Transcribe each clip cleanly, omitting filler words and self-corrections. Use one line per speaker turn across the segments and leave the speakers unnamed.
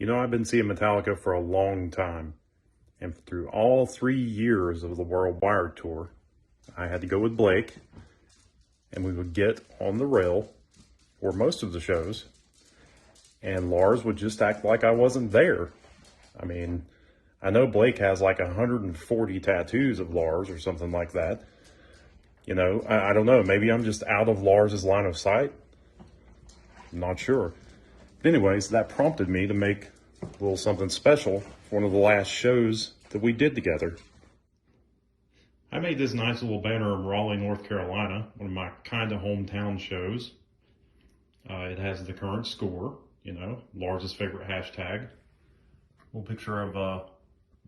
I've been seeing Metallica for a long time, and through all 3 years of the Worldwide Tour, I had to go with Blake, and we would get on the rail for most of the shows, and Lars would just act like I wasn't there. I mean, I know Blake has like 140 tattoos of Lars or something like that. I don't know. Maybe I'm just out of Lars's line of sight. I'm not sure. But anyways, that prompted me to make a little something special for one of the last shows that we did together. I made this nice little banner in Raleigh, North Carolina, one of my kind of hometown shows. It has the current score, Lars's favorite hashtag. A little picture of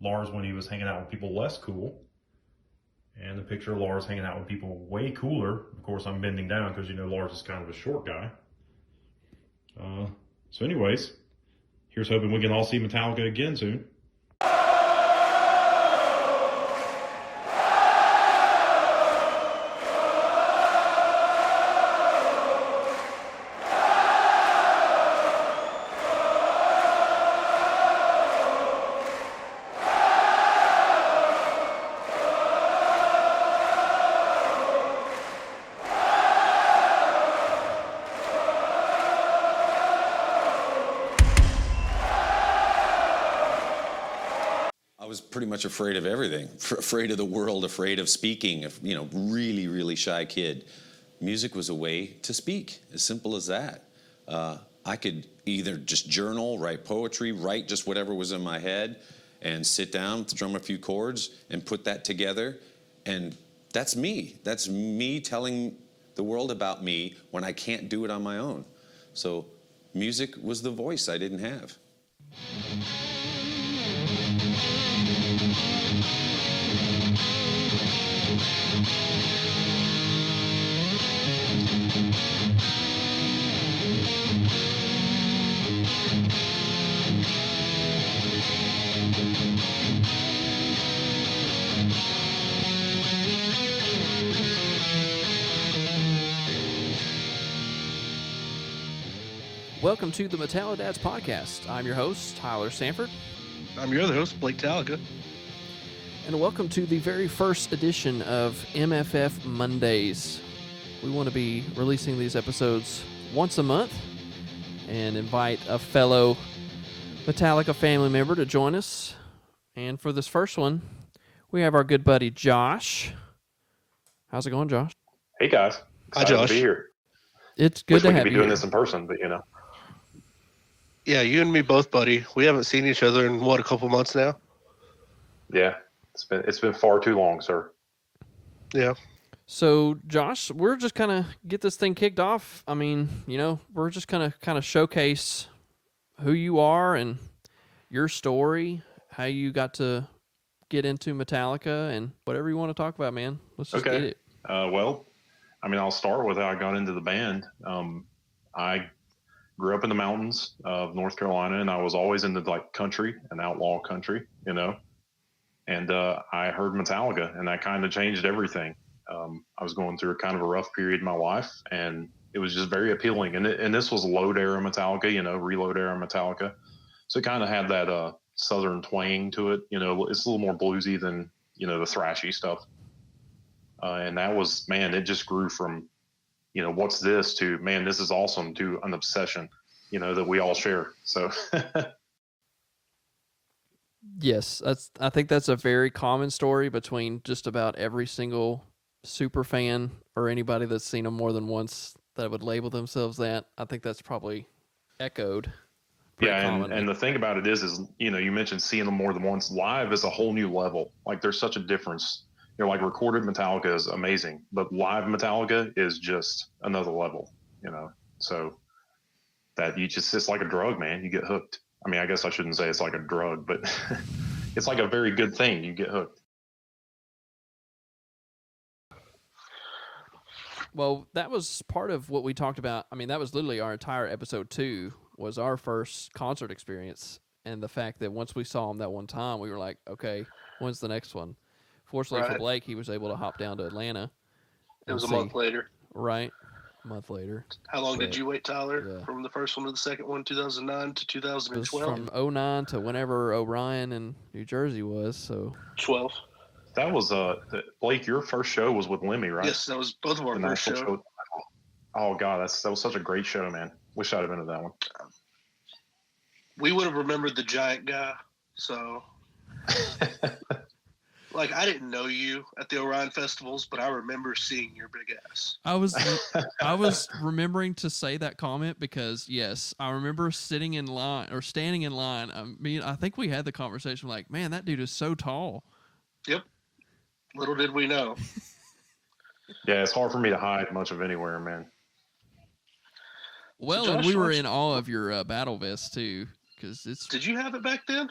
Lars when he was hanging out with people less cool. And a picture of Lars hanging out with people way cooler. Of course, I'm bending down because Lars is kind of a short guy. So anyways, here's hoping we can all see Metallica again soon.
I was pretty much afraid of everything, afraid of the world, afraid of speaking, really, really shy kid. Music was a way to speak, as simple as that. I could either just journal, write poetry, write just whatever was in my head, and sit down, strum a few chords, and put that together. And that's me. That's me telling the world about me when I can't do it on my own. So music was the voice I didn't have.
Welcome to the MetalliDads podcast. I'm your host, Tyler Sanford.
I'm your other host, Blake Talica.
And welcome to the very first edition of MFF Mondays. We want to be releasing these episodes once a month and invite a fellow Metallica family member to join us. And for this first one, we have our good buddy Josh. How's it going, Josh?
Hey guys,
Hi, Josh.
To be here.
It's good to have you.
We could be doing this in person, but
Yeah, you and me both, buddy. We haven't seen each other in a couple months now.
Yeah, it's been far too long, sir.
Yeah.
So, Josh, we're just kind of get this thing kicked off. I mean, we're just kind of showcase who you are and your story, how you got to get into Metallica, and whatever you want to talk about, man. Let's just get it.
I'll start with how I got into the band. I grew up in the mountains of North Carolina, and I was always into country and outlaw country, and I heard Metallica, and that kind of changed everything. I was going through kind of a rough period in my life, and it was just very appealing. And this was load era Metallica, reload era Metallica. So it kind of had that southern twang to it. It's a little more bluesy than, the thrashy stuff. And that was, man, it just grew from, what's this to, man, this is awesome, to an obsession, that we all share. So.
Yes, I think that's a very common story between just about every single super fan or anybody that's seen them more than once that would label themselves that. I think that's probably echoed.
Yeah, and the thing about it is you mentioned seeing them more than once. Live is a whole new level. There's such a difference. Recorded Metallica is amazing, but live Metallica is just another level, so that it's like a drug, man. You get hooked. I mean, I guess I shouldn't say it's like a drug, but it's like a very good thing. You get hooked.
Well, that was part of what we talked about. I mean, that was literally our entire episode 2 was our first concert experience. And the fact that once we saw him that one time, we were like, okay, when's the next one? Fortunately for Blake, he was able to hop down to Atlanta.
It was a month later.
Right. a month later.
How long did
But,
you wait, Tyler,
yeah.
from the first one to the second one, 2009 to
It was
2012?
from 09 to whenever Orion in New Jersey was. So
12.
That was Blake. Your first show was with Lemmy, right?
Yes, that was both of our
The
first
Nashville
show.
Oh God, that was such a great show, man. Wish I'd have been at that one.
We would have remembered the giant guy. So, like, I didn't know you at the Orion Festivals, but I remember seeing your big ass.
I was remembering to say that comment because yes, I remember sitting in line or standing in line. I mean, I think we had the conversation like, man, that dude is so tall.
Yep. Little did we know.
Yeah, it's hard for me to hide much of anywhere, man.
Well,
So
and
Josh,
we were
let's-
in awe of your battle vest too, because it's.
Did you have it back then?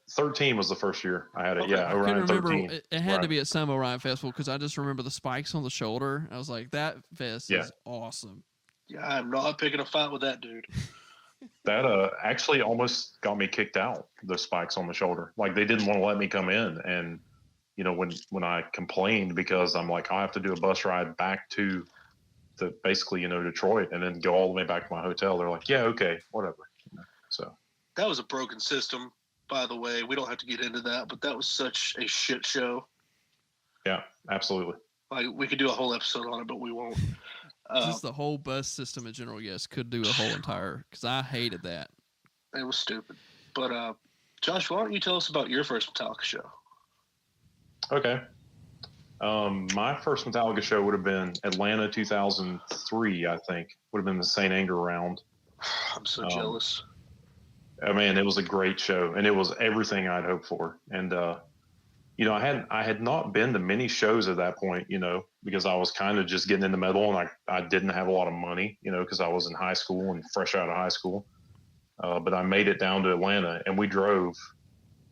13 was the first year I had it.
Okay.
Yeah,
I couldn't
Orion
remember.
13.
It had to
Right.
be at some Orion Festival because I just remember the spikes on the shoulder. I was like, that vest
Yeah.
is awesome.
Yeah, I'm not picking a fight with that dude.
That actually almost got me kicked out. The spikes on the shoulder, like they didn't want to let me come in, and you know when I complained because I'm like I have to do a bus ride back to the basically Detroit and then go all the way back to my hotel. They're like, yeah, okay, whatever. So
That was a broken system, by the way. We don't have to get into that, but that was such a shit show.
yeah, absolutely.
Like, we could do a whole episode on it, but we won't.
Just the whole bus system in general, yes, could do a whole entire because I hated that.
It was stupid. But, Josh, why don't you tell us about your first Metallica show?
Okay. My first Metallica show would have been Atlanta 2003, I think. Would have been the St. Anger round.
I'm so jealous.
I mean, it was a great show, and it was everything I'd hoped for. And I had not been to many shows at that point, because I was kind of just getting into metal, and I didn't have a lot of money, because I was in high school and fresh out of high school. But I made it down to Atlanta, and we drove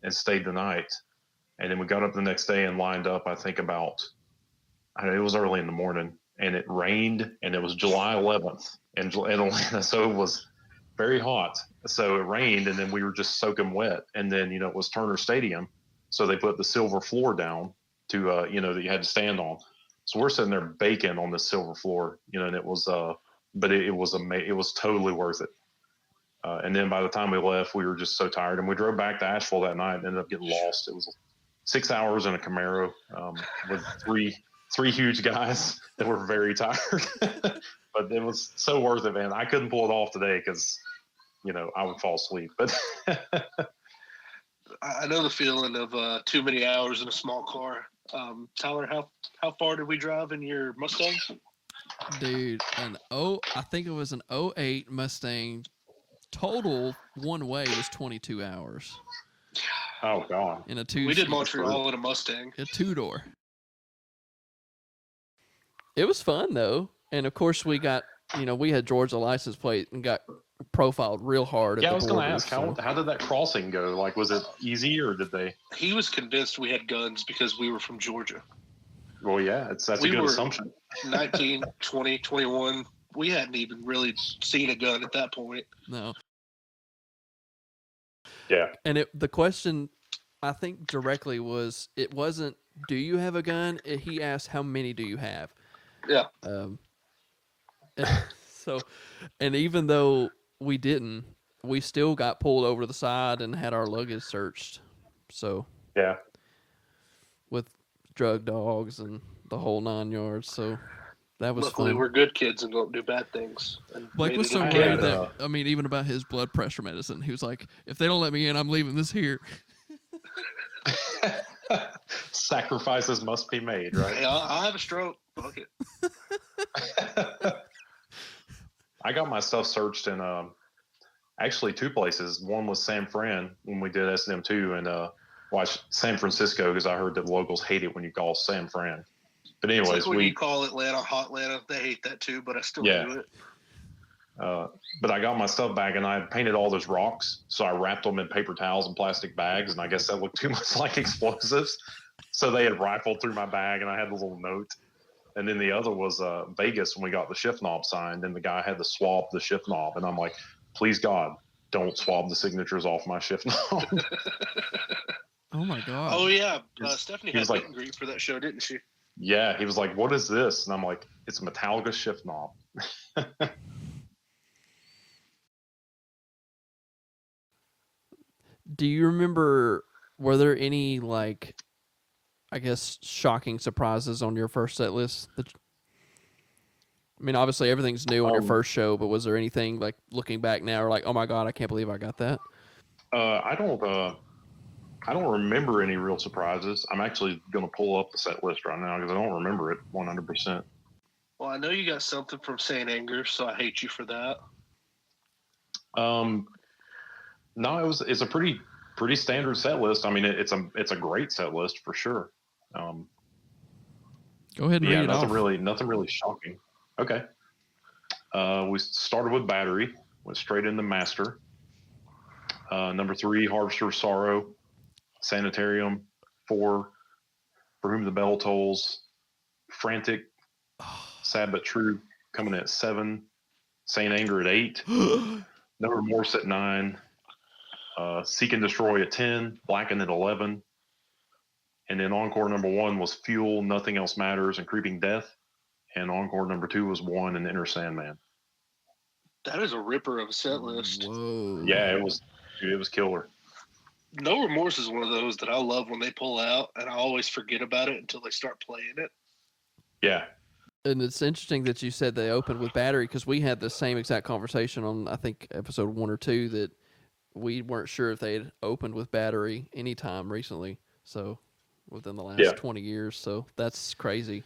and stayed the night, and then we got up the next day and lined up. I think it was early in the morning, and it rained, and it was July 11th in Atlanta, so it was very hot. So it rained, and then we were just soaking wet. And then, it was Turner Stadium. So they put the silver floor down to, that you had to stand on. So we're sitting there baking on the silver floor, and it was, but it was amazing. It was totally worth it. And then by the time we left, we were just so tired. And we drove back to Asheville that night and ended up getting lost. It was 6 hours in a Camaro with three huge guys that were very tired. But it was so worth it, man. I couldn't pull it off today because, I would fall asleep. But
I know the feeling of too many hours in a small car. Tyler, how far did we drive in your Mustang?
Dude, I think it was an 08 Mustang. Total one way was 22 hours
oh god,
in a two.
We did Montreal in a Mustang.
A two-door. It was fun though, and of course we got we had Georgia license plate and got profiled real hard. At
yeah,
the
I was going to
borders,
ask
so.
how did that crossing go? Like, was it easy or did they?
He was convinced we had guns because we were from Georgia.
Well, yeah, that's a
We
good
were-
assumption.
19, 20, 21. We hadn't even really seen a gun at that point.
No.
Yeah.
And the question, I think directly was, it wasn't, do you have a gun? He asked, how many do you have?
Yeah.
So, and even though we didn't, we still got pulled over to the side and had our luggage searched. So,
Yeah.
with drug dogs and the whole 9 yards. So, that was
Luckily,
fun.
we're good kids and don't do bad things. And
Blake
made
was
it
so
okay.
worried
Yeah.
that, even about his blood pressure medicine. He was like, if they don't let me in, I'm leaving this here.
Sacrifices must be made, right?
Hey, I'll have a stroke. Fuck it.
I got my stuff searched in actually 2 places. One was San Fran when we did SM2, and San Francisco because I heard that locals hate it when you call San Fran. But
It's
anyways,
like when you call Atlanta Hot Atlanta, they hate that too, but I still
Yeah.
do it.
but I got my stuff back and I had painted all those rocks, so I wrapped them in paper towels and plastic bags, and I guess that looked too much like explosives. So they had rifled through my bag, and I had a little note. And then the other was Vegas when we got the shift knob signed, and the guy had to swab the shift knob, and I'm like, please God, don't swab the signatures off my shift knob.
Oh, my God.
Oh, yeah.
He's-
Stephanie
he
had
was like-
meet and greet for that show, didn't she?
Yeah, he was like, "What is this?" And I'm like, "It's a Metallica shift knob."
Do you remember, were there any, like, I guess, shocking surprises on your first set list? I mean, obviously everything's new on your first show, but was there anything, like, looking back now, or like, oh my God, I can't believe I got that?
I don't remember any real surprises. I'm actually going to pull up the set list right now because I don't remember it 100%.
Well, I know you got something from St. Anger, so I hate you for that.
No, it's a pretty standard set list. I mean, it's a great set list for sure.
Go ahead and read it
nothing
off.
nothing really shocking. Okay. We started with Battery, went straight into Master. Number 3, Harvester of Sorrow, Sanitarium. 4, For Whom the Bell Tolls, Frantic, Sad But True coming at 7, Saint Anger at 8, No Remorse at 9, Seek and Destroy at 10, Blacken at 11, and then encore number 1 was Fuel, Nothing Else Matters, and Creeping Death, and encore number 2 was 1 and Inner Sandman.
That is a ripper of a set list.
Whoa.
Yeah, it was killer.
No Remorse is one of those that I love when they pull out, and I always forget about it until they start playing it.
Yeah.
And it's interesting that you said they opened with Battery, because we had the same exact conversation on, I think, episode 1 or 2, that we weren't sure if they had opened with Battery anytime recently. So within the last 20 years. So that's crazy.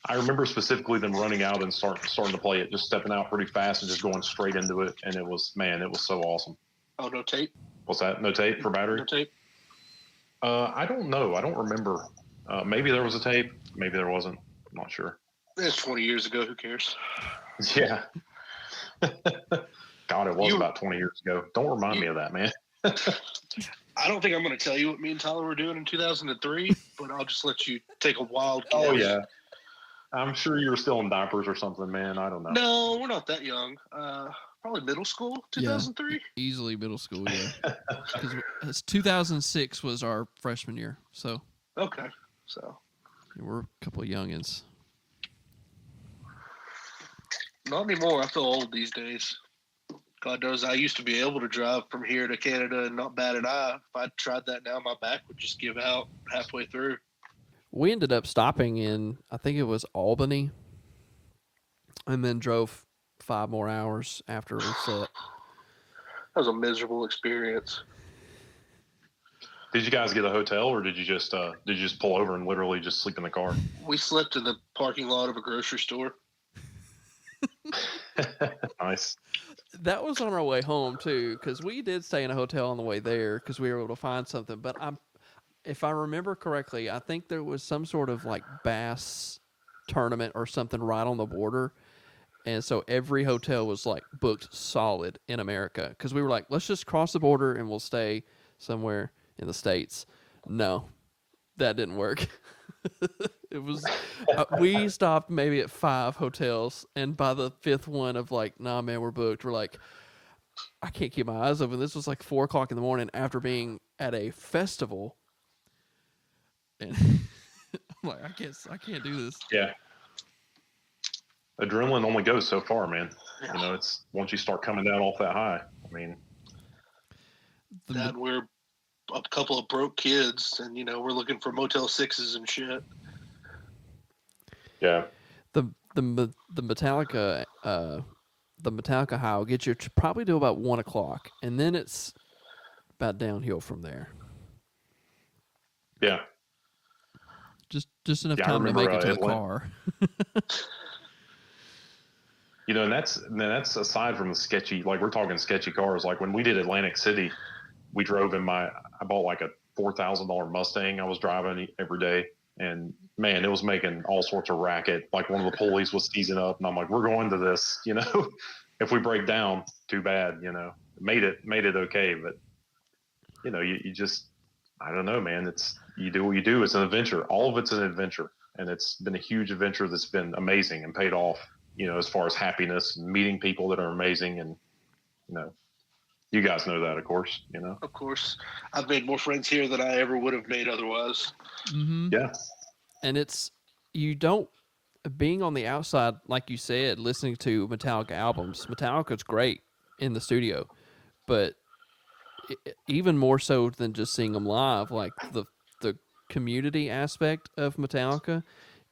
I remember specifically them running out and starting to play it, just stepping out pretty fast and just going straight into it. And it was so awesome.
Oh, no tape?
What's that? No tape for Battery?
No tape?
I don't know. I don't remember. Maybe there was a tape. Maybe there wasn't. I'm not sure.
It's 20 years ago. Who cares?
Yeah. God, it was about 20 years ago. Don't remind me of that, man.
I don't think I'm going to tell you what me and Tyler were doing in 2003, but I'll just let you take a wild guess.
Oh, yeah. I'm sure you were still in diapers or something, man. I don't know.
No, we're not that young. Probably middle school, 2003?
Yeah, easily middle school, yeah. Because 2006 was our freshman year, so.
Okay, so.
We're a couple of youngins.
Not anymore. I feel old these days. God knows I used to be able to drive from here to Canada and not bat an eye. If I tried that now, my back would just give out halfway through.
We ended up stopping in, I think it was Albany, and then drove 5 more hours after we set.
That was a miserable experience.
Did you guys get a hotel, or did you just pull over and literally just sleep in the car?
We slept in the parking lot of a grocery store.
Nice.
That was on our way home too, because we did stay in a hotel on the way there because we were able to find something. But if I remember correctly, I think there was some sort of like bass tournament or something right on the border. And so every hotel was like booked solid in America, because we were like, let's just cross the border and we'll stay somewhere in the States. No, that didn't work. It was, we stopped maybe at 5 hotels, and by the 5th one of like, nah, man, we're booked. We're like, I can't keep my eyes open. This was like 4 o'clock in the morning after being at a festival. And I'm like, I can't do this.
Yeah. Adrenaline only goes so far, man. Yeah. You know, it's once you start coming down off that high. I mean,
Dad, we're a couple of broke kids, and we're looking for Motel 6s and shit.
Yeah.
The Metallica high will get you probably to about 1 o'clock, and then it's about downhill from there.
Yeah.
Just enough time to make it to the car.
And that's aside from the sketchy, like we're talking sketchy cars. Like when we did Atlantic City, we drove I bought like a $4,000 Mustang I was driving every day. And man, it was making all sorts of racket. Like one of the pulleys was seizing up, and I'm like, we're going to this, if we break down, too bad, made it okay. But you just, I don't know, man, you do what you do. It's an adventure. All of it's an adventure. And it's been a huge adventure that's been amazing and paid off, as far as happiness and meeting people that are amazing. And, you guys know that, of course,
Of course. I've made more friends here than I ever would have made otherwise.
Mm-hmm.
Yeah.
And it's, you don't, being on the outside, like you said, listening to Metallica albums, Metallica's great in the studio, but even more so than just seeing them live, like the community aspect of Metallica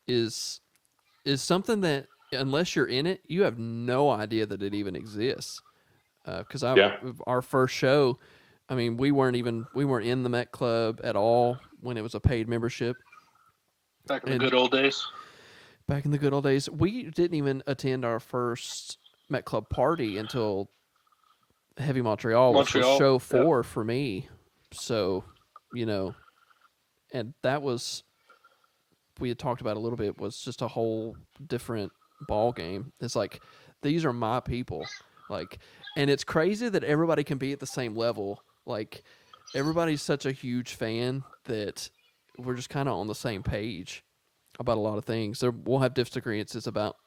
is something that unless you're in it, you have no idea that it even exists. Because
Yeah.
our first show, I mean, we weren't in the Metclub at all when it was a paid membership.
Back in the
And
good old days.
back in the good old days, we didn't even attend our first Metclub party until Heavy Montreal, which was
Montreal.
show
Yep.
4 for me. So, you know, and that was, we had talked about a little bit, was just a whole different ball game. It's like, these are my people. Like, and it's crazy that everybody can be at the same level. Like, everybody's such a huge fan that we're just kind of on the same page about a lot of things. We'll have disagreements about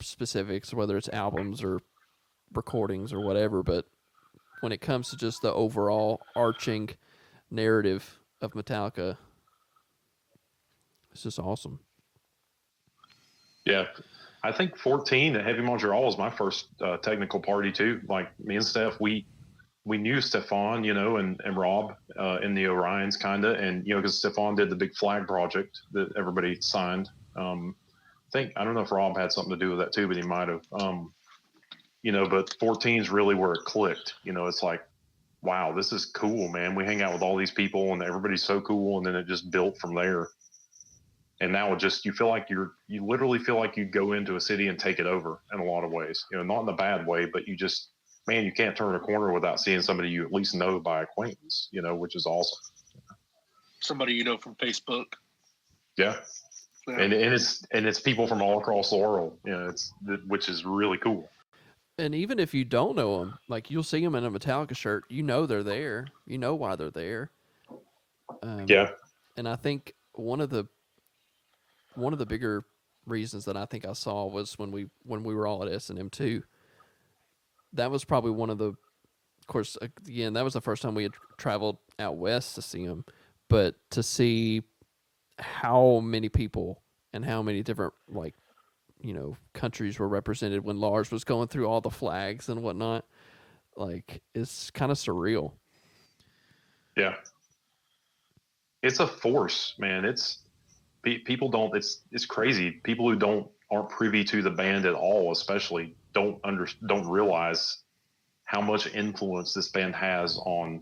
specifics, whether it's albums or recordings or whatever, but when it comes to just the overall arching narrative of Metallica, it's just awesome.
Yeah. I think 14 at Heavy Montreal was my first technical party too. Like me and Steph, we knew Stefan, you know, and Rob in the Orions kind of, and, you know, because Stefan did the big flag project that everybody signed. I don't know if Rob had something to do with that too, but he might have. You know, but 14 is really where it clicked. You know, it's like, wow, this is cool, man. We hang out with all these people and everybody's so cool. And then it just built from there. And now it just, you feel like you literally feel like you go into a city and take it over in a lot of ways, you know, not in a bad way, but you just, man, you can't turn a corner without seeing somebody you at least know by acquaintance, you know, which is awesome.
Somebody you know from Facebook.
Yeah.
Yeah.
And it's people from all across the world, you know, which is really cool.
And even if you don't know them, like you'll see them in a Metallica shirt, you know they're there. You know why they're there.
Yeah.
And I think one of the bigger reasons that I think I saw was when we were all at S&M too. That was probably one of the, of course, again, that was the first time we had traveled out west to see them, but to see how many people and how many different, like, you know, countries were represented when Lars was going through all the flags and whatnot, like, it's kind of surreal.
Yeah. It's a force, man. It's people don't, it's crazy. People who aren't privy to the band at all, especially don't realize how much influence this band has on,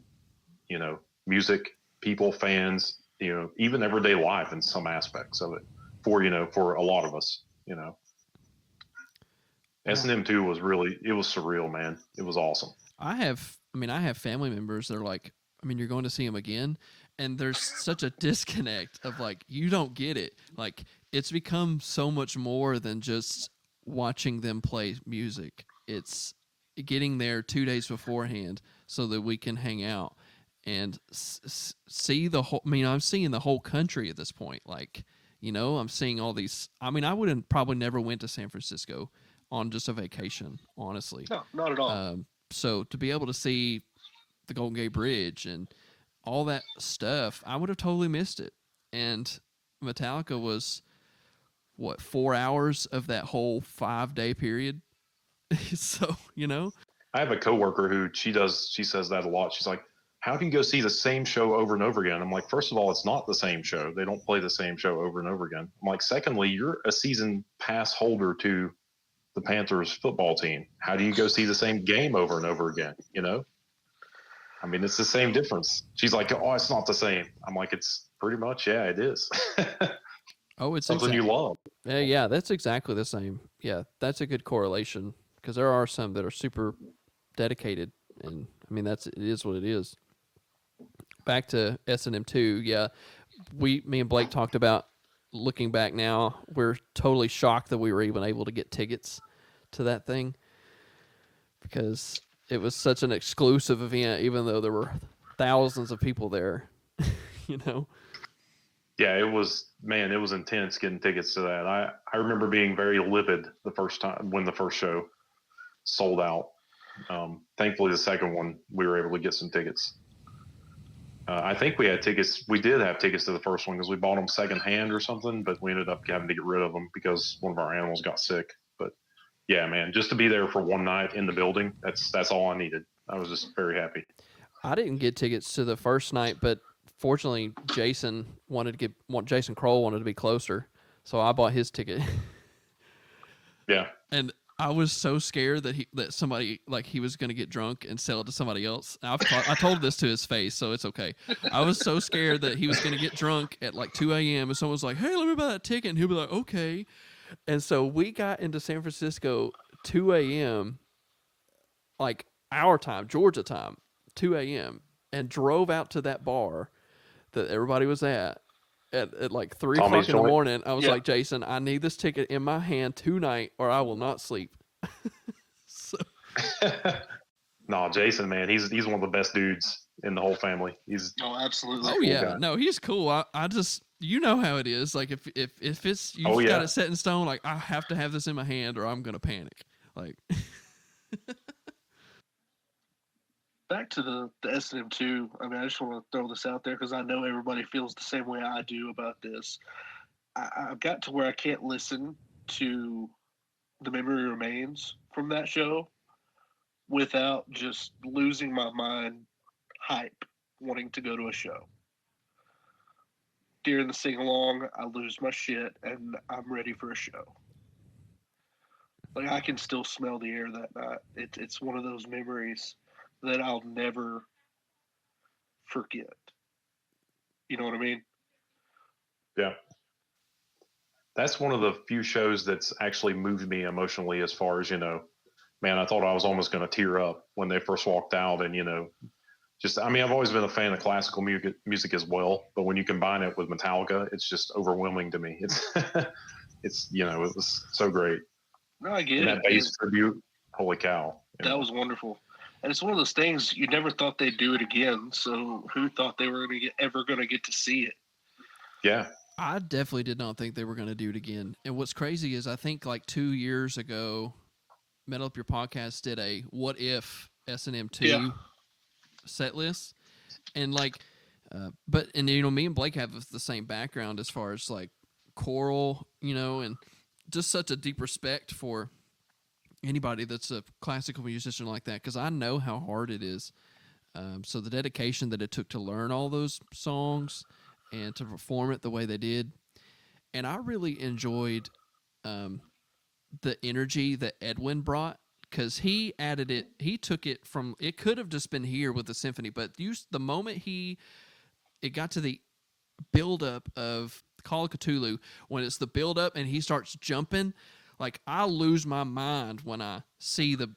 you know, music, people, fans, you know, even everyday life in some aspects of it for a lot of us, you know. S&M 2 was it was surreal, man. It was awesome.
I have family members that are like, you're going to see them again, and there's such a disconnect of like, you don't get it. Like, it's become so much more than just watching them play music. It's getting there 2 days beforehand so that we can hang out and see the whole. I'm seeing the whole country at this point. Like, you know, I'm seeing all these. I wouldn't probably never went to San Francisco on just a vacation, honestly.
No, not at all.
So to be able to see the Golden Gate Bridge and all that stuff, I would have totally missed it. And Metallica was, 4 hours of that whole 5-day period. So, you know.
I have a coworker who she says that a lot. She's like, how do you go see the same show over and over again? I'm like, first of all, it's not the same show. They don't play the same show over and over again. I'm like, secondly, you're a season pass holder to the Panthers football team. How do you go see the same game over and over again? You know? It's the same difference. She's like, oh, it's not the same. I'm like, it's pretty much, yeah, it is.
Oh, it's
something you love.
Yeah, that's exactly the same. Yeah, that's a good correlation because there are some that are super dedicated, and it is what it is. Back to S&M 2, yeah, me and Blake talked about looking back now. We're totally shocked that we were even able to get tickets to that thing because it was such an exclusive event, even though there were thousands of people there. You know.
Yeah, it was intense getting tickets to that. I remember being very livid the first time when the first show sold out. Thankfully, the second one we were able to get some tickets. I think we had tickets. We did have tickets to the first one because we bought them secondhand or something, but we ended up having to get rid of them because one of our animals got sick. But yeah, man, just to be there for one night in the building, that's all I needed. I was just very happy.
I didn't get tickets to the first night, but fortunately, Jason Kroll wanted to be closer, so I bought his ticket.
Yeah.
And I was so scared that somebody, like, he was going to get drunk and sell it to somebody else. I told this to his face, so it's okay. I was so scared that he was going to get drunk at like 2 a.m. and someone was like, "Hey, let me buy that ticket," and he'll be like, "Okay." And so we got into San Francisco 2 a.m., like our time, Georgia time, 2 a.m., and drove out to that bar that everybody was at like 3 o'clock in the morning. I was like, "Jason, I need this ticket in my hand tonight or I will not sleep." So.
No, Jason, man, he's one of the best dudes in the whole family.
Absolutely.
Oh yeah, guy. No, he's cool. I just, you know how it is. Like if it's you've got it set in stone, like I have to have this in my hand or I'm gonna panic. Like.
Back to the S&M2, I mean, I just want to throw this out there because I know everybody feels the same way I do about this. I've got to where I can't listen to The Memory Remains from that show without just losing my mind hype, wanting to go to a show. During the sing-along, I lose my shit, and I'm ready for a show. Like, I can still smell the air that night. It's one of those memories that I'll never forget. You know what I mean?
Yeah. That's one of the few shows that's actually moved me emotionally as far as, man, I thought I was almost going to tear up when they first walked out. And, I've always been a fan of classical music as well. But when you combine it with Metallica, it's just overwhelming to me. It was so great.
No, I get
and
it.
That bass tribute, holy cow.
That was wonderful. And it's one of those things you never thought they'd do it again. So who thought they were ever going to get to see it?
Yeah.
I definitely did not think they were going to do it again. And what's crazy is I think like 2 years ago, Metal Up Your Podcast did a What If S&M2 set list. And like, me and Blake have the same background as far as like choral, and just such a deep respect for anybody that's a classical musician like that, because I know how hard it is. So the dedication that it took to learn all those songs and to perform it the way they did. And I really enjoyed the energy that Edwin brought, because he added it. He took it from, it could have just been here with the symphony, but the moment it got to the build-up of Call of Cthulhu, when it's the build-up and he starts jumping, like, I lose my mind when I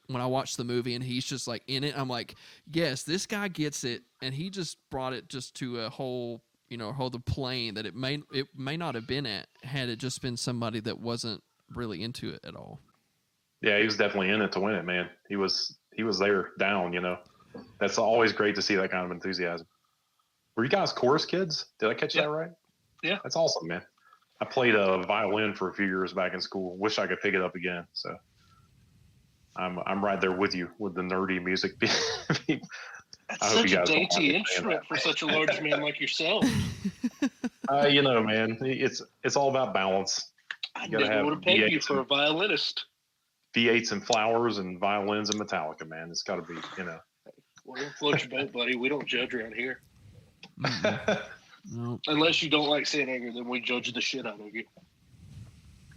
watch the movie and he's just like in it. I'm like, yes, this guy gets it, and he just brought it just to a whole the plane that it may not have been at had it just been somebody that wasn't really into it at all.
Yeah, he was definitely in it to win it, man. He was there down. That's always great to see that kind of enthusiasm. Were you guys chorus kids? Did I catch that right?
Yeah,
that's awesome, man. I played a violin for a few years back in school. Wish I could pick it up again. So I'm right there with you with the nerdy music.
That's such a dainty instrument for such a large man like yourself.
Man, it's all about balance.
I never would have paid you for a violinist.
V8s and flowers and violins and Metallica, man. It's got to be,
Well, float your boat, buddy. We don't judge around here.
No.
Unless you don't like Saint Anger, then we judge the shit out of you.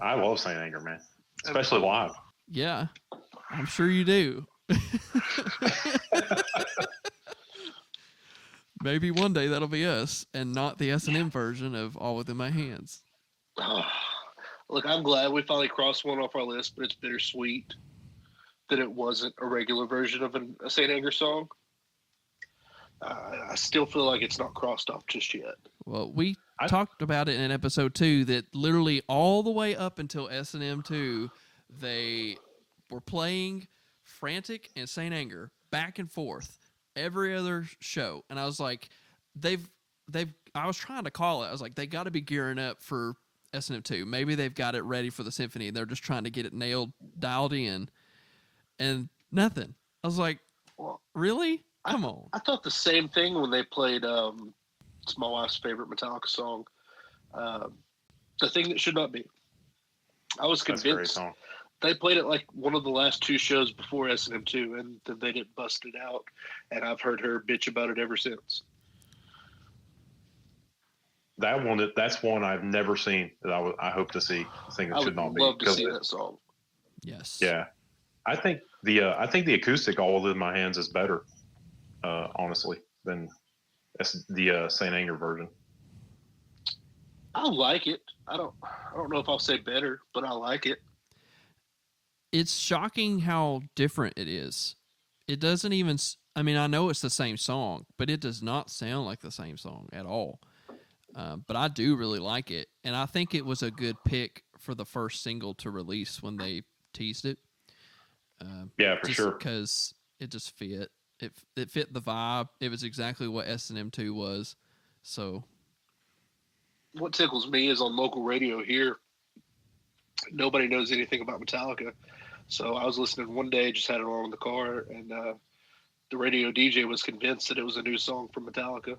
I love Saint Anger, man, especially live.
Yeah, I'm sure you do. Maybe one day that'll be us, and not the S&M version of All Within My Hands.
Look, I'm glad we finally crossed one off our list, but it's bittersweet that it wasn't a regular version of a Saint Anger song. I still feel like it's not crossed off just yet.
Well, we talked about it in episode 2 that literally all the way up until S&M2, they were playing Frantic and Saint Anger back and forth every other show. And I was like, I was trying to call it. I was like, they got to be gearing up for S&M2. Maybe they've got it ready for the symphony. They're just trying to get it dialed in. And nothing. I was like, well, really? Come on.
I thought the same thing when they played. It's my wife's favorite Metallica song, "The Thing That Should Not Be." I was
That's a great
convinced
song.
they played it like one of the last two shows before S&M2, and then they didn't bust it out. And I've heard her bitch about it ever since.
That's one I've never seen that I hope to see. The Thing That
I
Should
would
Not Be.
love to see that song.
Yes.
Yeah, I think the acoustic "All in My Hands" is better, honestly, than the Saint Anger version.
I like it. I don't know if I'll say better, but I like it.
It's shocking how different it is. It doesn't even. I mean, I know it's the same song, but it does not sound like the same song at all. But I do really like it, and I think it was a good pick for the first single to release when they teased it.
Yeah, for sure.
Because it just fit. It fit the vibe. It was exactly what S&M2 was. So,
what tickles me is on local radio here, nobody knows anything about Metallica. So I was listening one day, just had it on in the car, and the radio DJ was convinced that it was a new song from Metallica.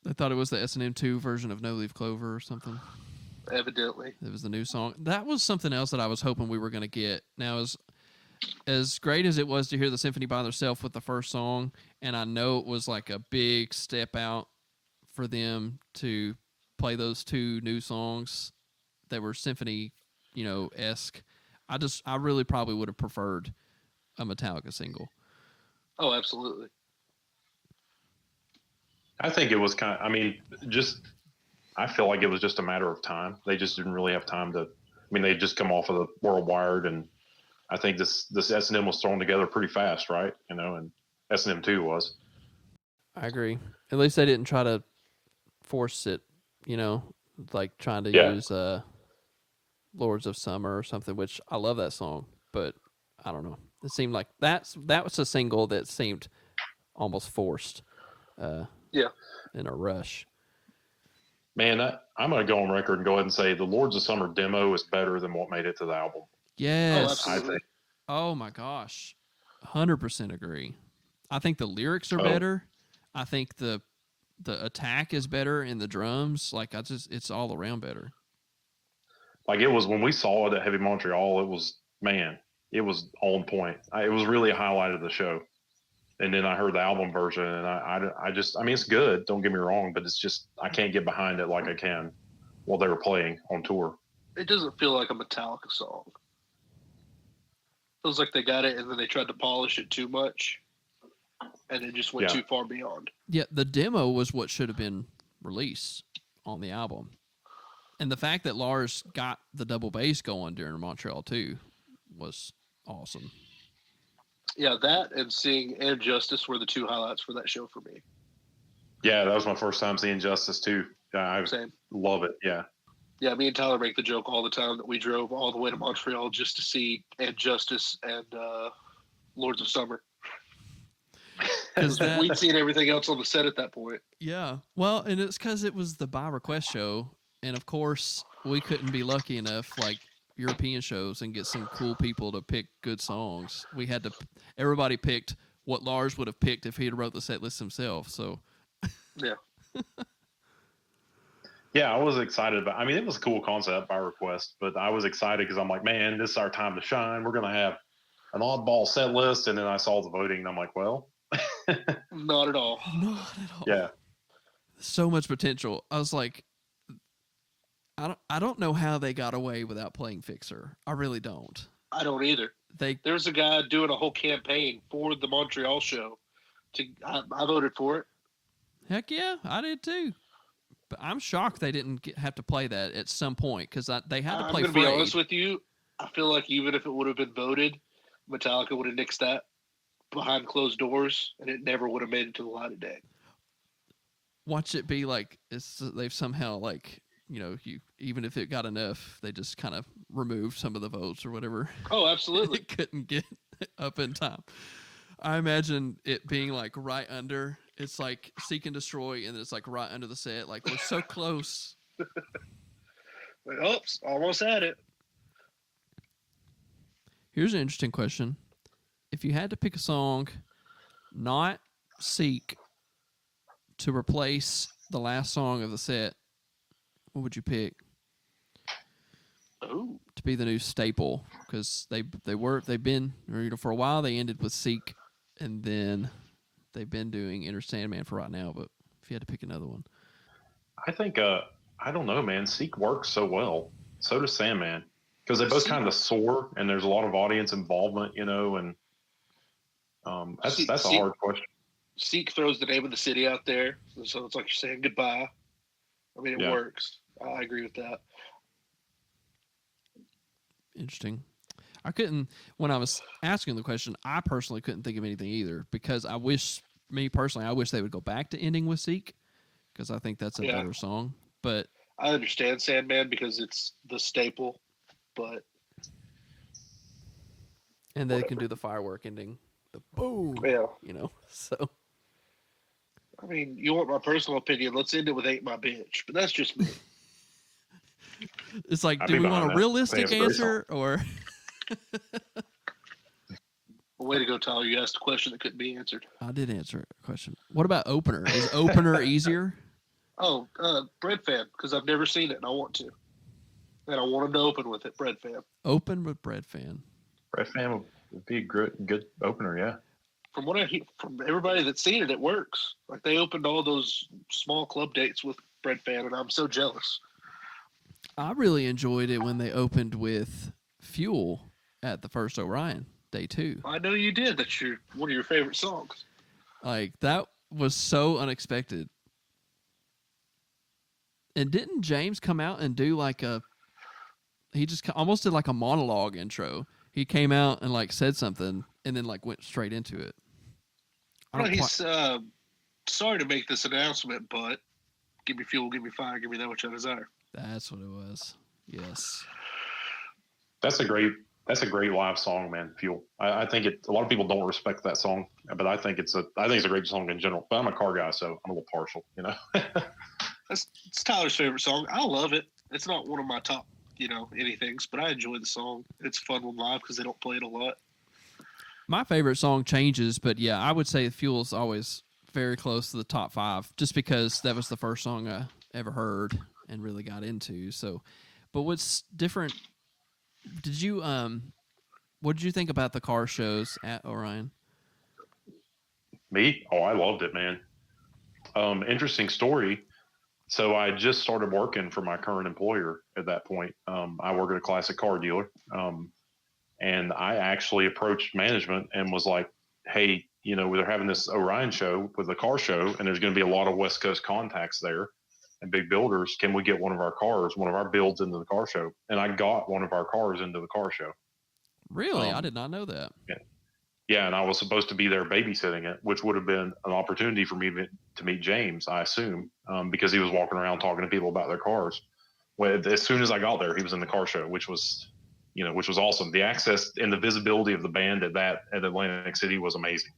I thought it was the S&M2 version of No Leaf Clover or something.
Evidently.
It was the new song. That was something else that I was hoping we were going to get. Now, as great as it was to hear the symphony by themselves with the first song, and I know it was like a big step out for them to play those two new songs that were symphony, esque. I really probably would have preferred a Metallica single.
Oh, absolutely.
I think it was I feel like it was just a matter of time. They just didn't really have time to. I mean, they just come off of the World Wired, and I think this S&M was thrown together pretty fast, right? And S&M2 was.
I agree. At least they didn't try to force it, like trying to use Lords of Summer or something, which I love that song, but I don't know. It seemed like that was a single that seemed almost forced. In a rush.
Man, I'm going to go on record and go ahead and say the Lords of Summer demo is better than what made it to the album.
Yes.
Oh, absolutely.
Oh my gosh. 100% agree. I think the lyrics are better. I think the attack is better in the drums. Like it's all around better.
Like it was when we saw it at Heavy Montreal, it was on point. It was really a highlight of the show. And then I heard the album version, and I mean, it's good. Don't get me wrong, but it's just I can't get behind it like I can while they were playing on tour.
It doesn't feel like a Metallica song. Feels like they got it, and then they tried to polish it too much, and it just went too far beyond.
Yeah, the demo was what should have been released on the album, and the fact that Lars got the double bass going during Montreal too was awesome.
Yeah, that and seeing And Justice were the two highlights for that show for me.
Yeah, that was my first time seeing Justice too. I love it. Yeah.
Yeah, me and Tyler make the joke all the time that we drove all the way to Montreal just to see And Justice and Lords of Summer. We'd seen everything else on the set at that point.
Yeah. Well, and it's because it was the by request show. And of course, we couldn't be lucky enough like European shows and get some cool people to pick good songs. We had to, everybody picked what Lars would have picked if he had wrote the set list himself. So,
yeah.
Yeah, I was excited about. I mean, it was a cool concept by request, but I was excited because I'm like, man, this is our time to shine. We're gonna have an oddball set list, and then I saw the voting, and I'm like, well,
not at all.
Not at all.
Yeah,
so much potential. I was like, I don't know how they got away without playing Fixer. I really don't.
I don't either. There's a guy doing a whole campaign for the Montreal show. I voted for it.
Heck yeah, I did too. But I'm shocked they didn't have to play that at some point because they had to play.
I'm going to be honest with you. I feel like even if it would have been voted, Metallica would have nixed that behind closed doors, and it never would have made it to the light of day.
Watch it be like they've somehow even if it got enough, they just kind of removed some of the votes or whatever.
Oh, absolutely.
It couldn't get up in time. I imagine it being like right under. It's like Seek and Destroy, and it's like right under the set. Like we're so close.
Oops, almost had it.
Here's an interesting question: if you had to pick a song, not Seek to replace the last song of the set, what would you pick?
Oh,
To be the new staple, because they've been, or, for a while they ended with Seek, and then they've been doing Enter Sandman for right now. But if you had to pick another one,
I think I don't know, man. Seek works so well. So does Sandman, because they both kind of soar, and there's a lot of audience involvement, and that's a hard question.
Seek throws the name of the city out there, so it's like you're saying goodbye. I mean, it works. I agree with that.
Interesting. I couldn't, when I was asking the question, I personally couldn't think of anything either, because I wish they would go back to ending with Seek, because I think that's a better song. But
I understand Sandman because it's the staple, but
and they can do the firework ending, the boom.
Yeah.
So.
I mean, you want my personal opinion? Let's end it with "Ain't My Bitch," but that's just me.
It's like, do we want a realistic answer or?
Way to go, Tyler! You asked a question that couldn't be answered.
I did answer a question. What about opener? Is opener easier?
Oh, Bread Fan, because I've never seen it and I want to, and I want them to open with it. Bread Fan.
Open with Bread Fan.
Bread Fan would be a good opener, yeah.
From what I hear from everybody that's seen it, it works. Like, they opened all those small club dates with Bread Fan, and I'm so jealous.
I really enjoyed it when they opened with Fuel at the first Orion day 2.
I know you did. That's one of your favorite songs.
Like, that was so unexpected. And didn't James come out and do he just almost did like a monologue intro. He came out and said something and then went straight into it.
He's sorry to make this announcement, but give me fuel, give me fire, give me that which I desire.
That's what it was. Yes.
That's a great live song, man. Fuel. I think a lot of people don't respect that song, but I think it's a great song in general. But I'm a car guy, so I'm a little partial,
It's Tyler's favorite song. I love it. It's not one of my top, anythings, but I enjoy the song. It's fun when live because they don't play it a lot.
My favorite song changes, but yeah, I would say Fuel's always very close to the top 5, just because that was the first song I ever heard and really got into. So, but what's different? Did you what did you think about the car shows at Orion?
Me? Oh, I loved it, man. Interesting story. So I just started working for my current employer at that point. I work at a classic car dealer. And I actually approached management and was like, hey, they're having this Orion show with the car show, and there's going to be a lot of West Coast contacts there and big builders. Can we get one of our builds into the car show? And I got one of our cars into the car show.
Really? I did not know that.
Yeah, and I was supposed to be there babysitting it, which would have been an opportunity for me to meet James, I assume, because he was walking around talking to people about their cars. Well, as soon as I got there, he was in the car show, which was awesome. The access and the visibility of the band at Atlantic City was amazing.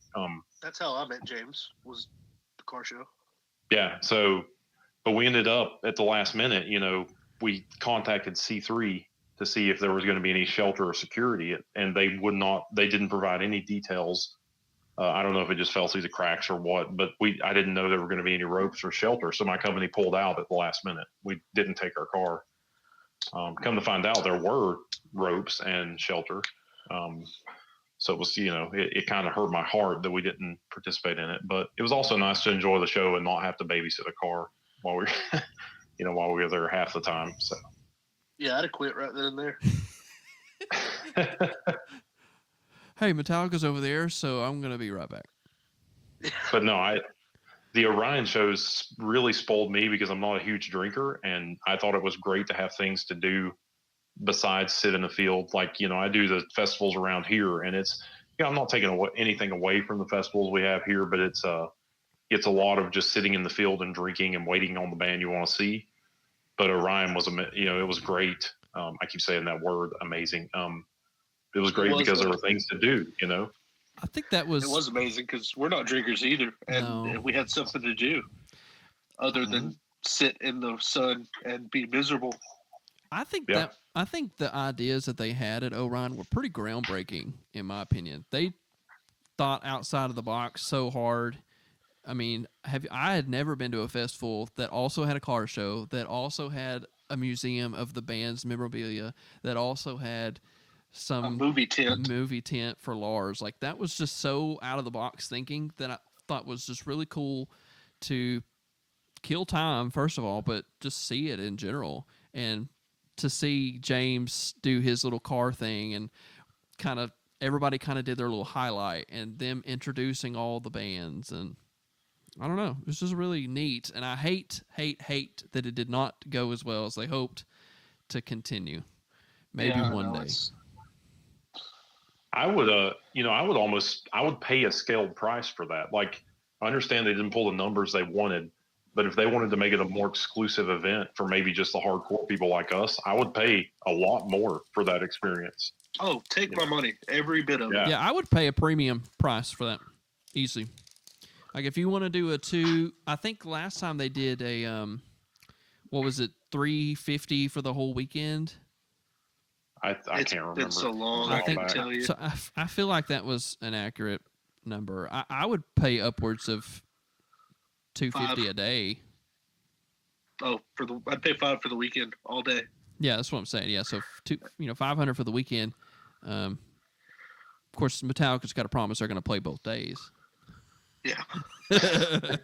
That's how I met James, was the car show.
Yeah. So, but we ended up at the last minute, we contacted C3 to see if there was going to be any shelter or security, and they didn't provide any details. I don't know if it just fell through the cracks or what, but I didn't know there were going to be any ropes or shelter. So my company pulled out at the last minute. We didn't take our car. Come to find out, there were ropes and shelter. So it was, it kind of hurt my heart that we didn't participate in it. But it was also nice to enjoy the show and not have to babysit a car while we were, while we were there half the time. So
yeah, I'd have quit right then and there.
Hey, Metallica's over there, so I'm gonna be right back.
But no, the Orion shows really spoiled me because I'm not a huge drinker, and I thought it was great to have things to do besides sit in the field. Like, I do the festivals around here, and it's, I'm not taking anything away from the festivals we have here, but it's a lot of just sitting in the field and drinking and waiting on the band you want to see. But Orion was, it was great. I keep saying that word, amazing. It was great because there were things to do,
I think it was
amazing because we're not drinkers either, and we had something to do other than sit in the sun and be miserable.
I think the ideas that they had at Orion were pretty groundbreaking, in my opinion. They thought outside of the box so hard, I mean, I had never been to a festival that also had a car show, that also had a museum of the band's memorabilia, that also had some
A movie tent.
for Lars. Like, that was just so out of the box thinking that I thought was just really cool to kill time, first of all, but just see it in general. And to see James do his little car thing, and everybody kind of did their little highlight, and them introducing all the bands, and I don't know, it was just really neat. And I hate that it did not go as well as they hoped to continue. Maybe one day.
I would, I would pay a scaled price for that. Like, I understand they didn't pull the numbers they wanted, but if they wanted to make it a more exclusive event for maybe just the hardcore people like us, I would pay a lot more for that experience.
Oh, take my money, every bit of it.
Yeah, I would pay a premium price for that, easily. Like, if you want to do I think last time they did a, what was it, $350 for the whole weekend?
I can't remember.
It's been so long, I can't tell you.
So I feel like that was an accurate number. I would pay upwards of $250 a day.
Oh, I'd pay $5 for the weekend all day.
Yeah, that's what I'm saying. Yeah, so $500 for the weekend. Of course, Metallica's got to promise they're going to play both days.
Yeah.
But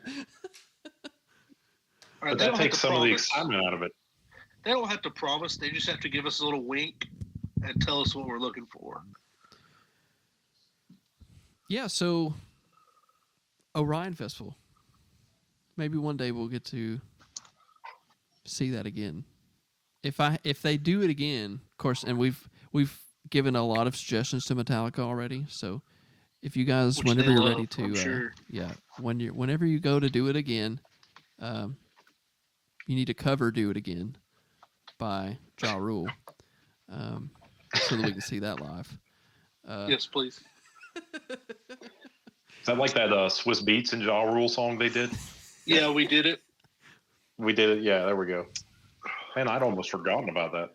that takes some of the excitement out of it.
They don't have to promise. They just have to give us a little wink and tell us what we're looking for.
Yeah, so Orion Festival. Maybe one day we'll get to see that again. If they do it again, of course, and we've given a lot of suggestions to Metallica already, so if you guys, whenever you're ready to,
sure.
whenever you go to do it again, you need to cover "Do It Again" by Ja Rule, so that we can see that live.
Yes, please.
Is that like that Swiss Beats and Ja Rule song they did?
Yeah, we did it.
We did it. Yeah, there we go. Man, I'd almost forgotten about that.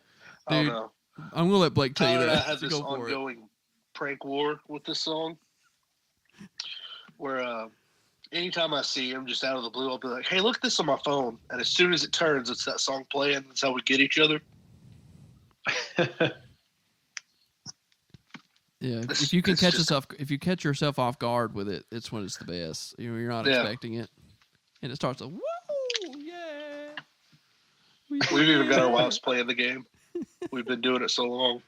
Dude,
Oh no.
I'm gonna let Blake tell you that.
I have this ongoing prank war with this song, where anytime I see him just out of the blue, I'll be like, "Hey, look at this on my phone," and as soon as it turns, it's that song playing. That's how we get each other.
Yeah, if you can if you catch yourself off guard with it, it's when it's the best. You're not expecting it, and it starts a woo, yeah.
We've even got our wives playing the game. We've been doing it so long.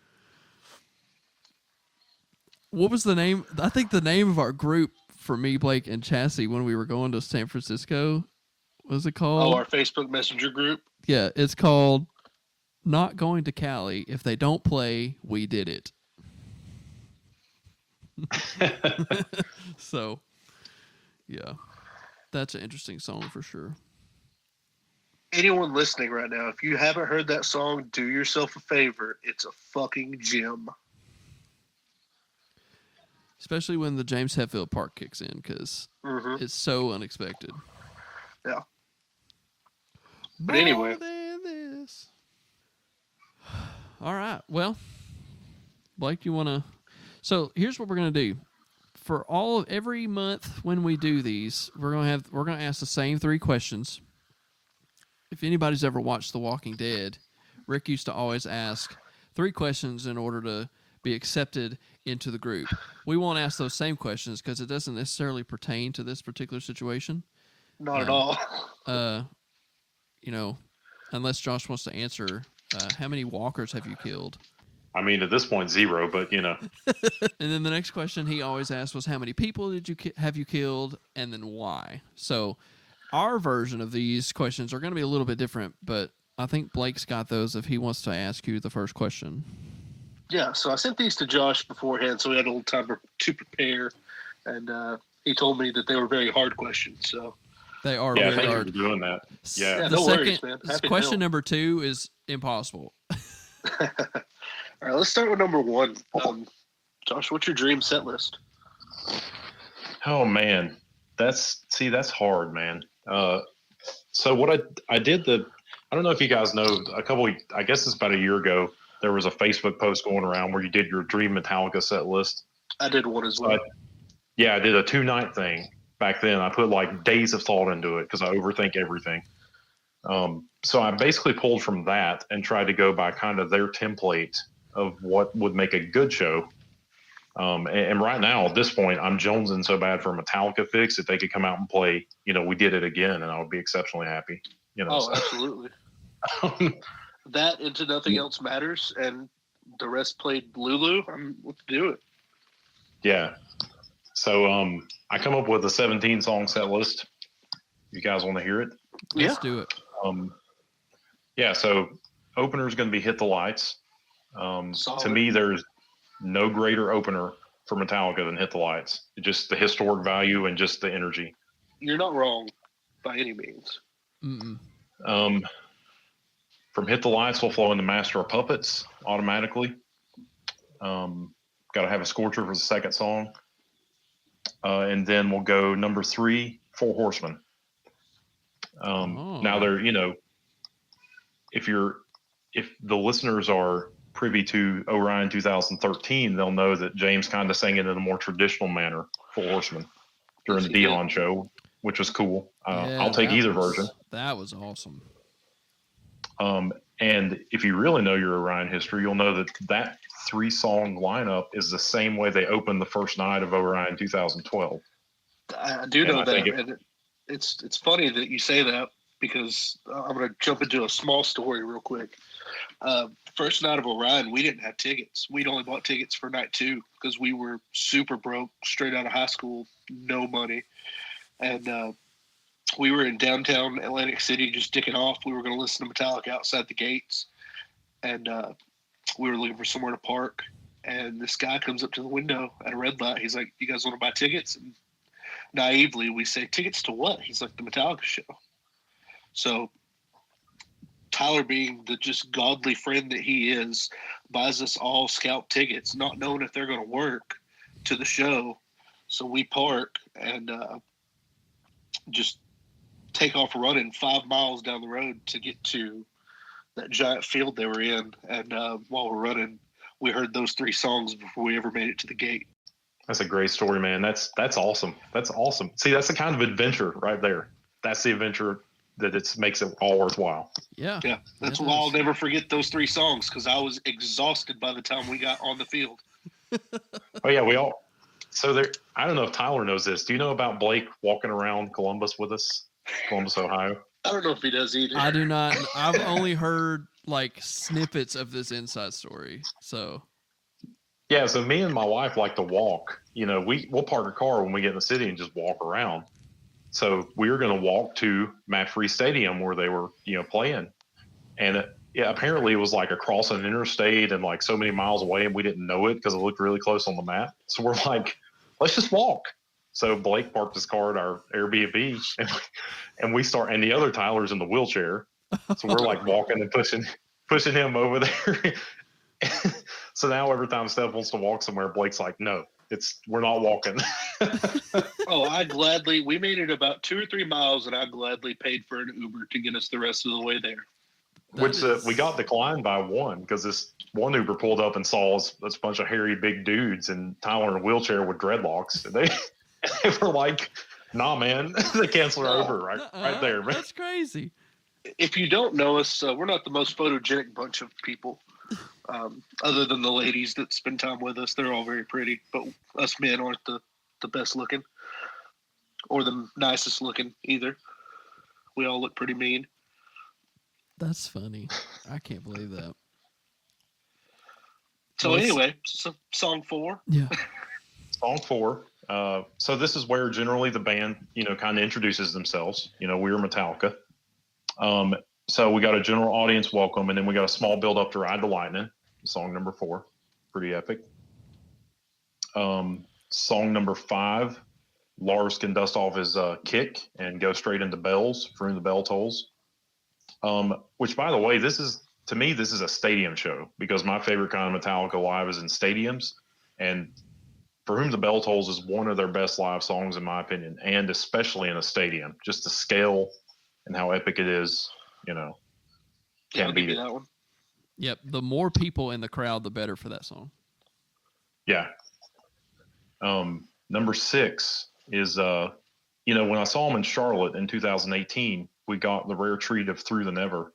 What was the name? I think the name of our group for me, Blake, and Chassis when we were going to San Francisco, what was it called?
Oh, our Facebook Messenger group?
Yeah, it's called Not Going to Cali. If they don't play, we did it. So, yeah, that's an interesting song for sure.
Anyone listening right now, if you haven't heard that song, do yourself a favor. It's a fucking gem.
Especially when the James Hetfield part kicks in, because it's so unexpected.
Yeah. But anyway.
More than this. All right. Well, Blake, you want to... So here's what we're going to do. For every month when we do these, we're going to ask the same 3 questions. If anybody's ever watched The Walking Dead, Rick used to always ask 3 questions in order to be accepted into the group. We won't ask those same questions because it doesn't necessarily pertain to this particular situation.
Not at all.
Unless Josh wants to answer, how many walkers have you killed?
I mean, at this point, 0, but
And then the next question he always asked was, how many people have you killed, and then why? So our version of these questions are going to be a little bit different, but I think Blake's got those if he wants to ask you the first question.
Yeah, so I sent these to Josh beforehand, so we had a little time to prepare, and he told me that they were very hard questions. So
they are
really
very
hard.
hard.
For doing that. Yeah,
The
no
second
worries, man. Happy
question number 2 is impossible.
All right, let's start with number 1. Josh, what's your dream set list?
Oh man, that's hard, man. So what I did I don't know if you guys know, I guess it's about a year ago, there was a Facebook post going around where you did your dream Metallica set list.
I did one as well.
I did a 2-night thing, back then. I put like days of thought into it because I overthink everything. So I basically pulled from that and tried to go by kind of their template of what would make a good show. And right now, at this point, I'm jonesing so bad for a Metallica fix. If they could come out and play, We Did It Again, and I would be exceptionally happy.
Oh, absolutely. That into Nothing Else Matters, and the rest played Lulu. Let's do it.
Yeah. So I come up with a 17-song set list. You guys want to hear it?
Let's do it.
Yeah, so opener is going to be Hit the Lights. To me, there's no greater opener for Metallica than Hit the Lights. Just the historic value and just the energy.
You're not wrong by any means.
Mm-mm.
From Hit the Lights, we'll flow into Master of Puppets automatically. Got to have a scorcher for the second song. And then we'll go number 3, Four Horsemen. Now they're, if the listeners are privy to Orion 2013, they'll know that James kind of sang it in a more traditional manner, Four Horsemen, during the Dion show, which was cool. I'll take either version.
That was awesome.
And if you really know your Orion history, you'll know that 3-song lineup is the same way they opened the first night of Orion 2012.
I do know that. And it's funny that you say that, because I'm going to jump into a small story real quick. First night of Orion, we didn't have tickets. We'd only bought tickets for night 2 because we were super broke, straight out of high school, no money. And we were in downtown Atlantic City just dicking off. We were going to listen to Metallica outside the gates. And we were looking for somewhere to park. And this guy comes up to the window at a red light. He's like, "You guys want to buy tickets?" And naively, we say, "Tickets to what?" He's like, "The Metallica show." So Tyler, being the just godly friend that he is, buys us all scalp tickets, not knowing if they're going to work, to the show. So we park and just take off running 5 miles down the road to get to that giant field they were in. And while we're running, we heard those 3 songs before we ever made it to the gate.
That's a great story, man. That's awesome. That's awesome. See, that's the kind of adventure right there. That's the adventure that makes it all worthwhile.
Yeah.
That's why I'll never forget those 3 songs, because I was exhausted by the time we got on the field.
Oh yeah, we all. So there. I don't know if Tyler knows this. Do you know about Blake walking around Columbus with us, Columbus, Ohio?
I don't know if he does either.
I do not. I've only heard like snippets of this inside story. So.
Yeah, so me and my wife like to walk. We'll park a car when we get in the city and just walk around. So we were going to walk to Matt Free Stadium where they were, playing. And apparently it was like across an interstate and like so many miles away, and we didn't know it because it looked really close on the map. So we're like, let's just walk. So Blake parked his car at our Airbnb, and we start, and the other Tyler's in the wheelchair. So we're like walking and pushing him over there. So now every time Steph wants to walk somewhere, Blake's like, "No, we're not walking."
We made it about 2 or 3 miles, and I gladly paid for an Uber to get us the rest of the way there.
We got declined by one because this one Uber pulled up and saw us, this bunch of hairy big dudes and Tyler in a wheelchair with dreadlocks. And they were like, "Nah, man," they canceled our Uber right there, man.
That's crazy.
If you don't know us, we're not the most photogenic bunch of people. Other than the ladies that spend time with us, they're all very pretty, but us men aren't the best looking or the nicest looking either. We all look pretty mean.
That's funny. I can't believe that.
So anyway, song 4.
Yeah.
Song 4. So this is where generally the band, kind of introduces themselves. We're Metallica. So we got a general audience welcome, and then we got a small build up to Ride the Lightning, song number 4. Pretty epic. Song number 5, Lars can dust off his kick and go straight into Bells, From the Bell Tolls. Which, by the way, to me, this is a stadium show, because my favorite kind of Metallica live is in stadiums. And For Whom the Bell Tolls is one of their best live songs, in my opinion, and especially in a stadium. Just the scale and how epic it is.
I'll give you that one.
Yep. The more people in the crowd, the better for that song.
Yeah. Number 6 is when I saw him in Charlotte in 2018, we got the rare treat of Through the Never.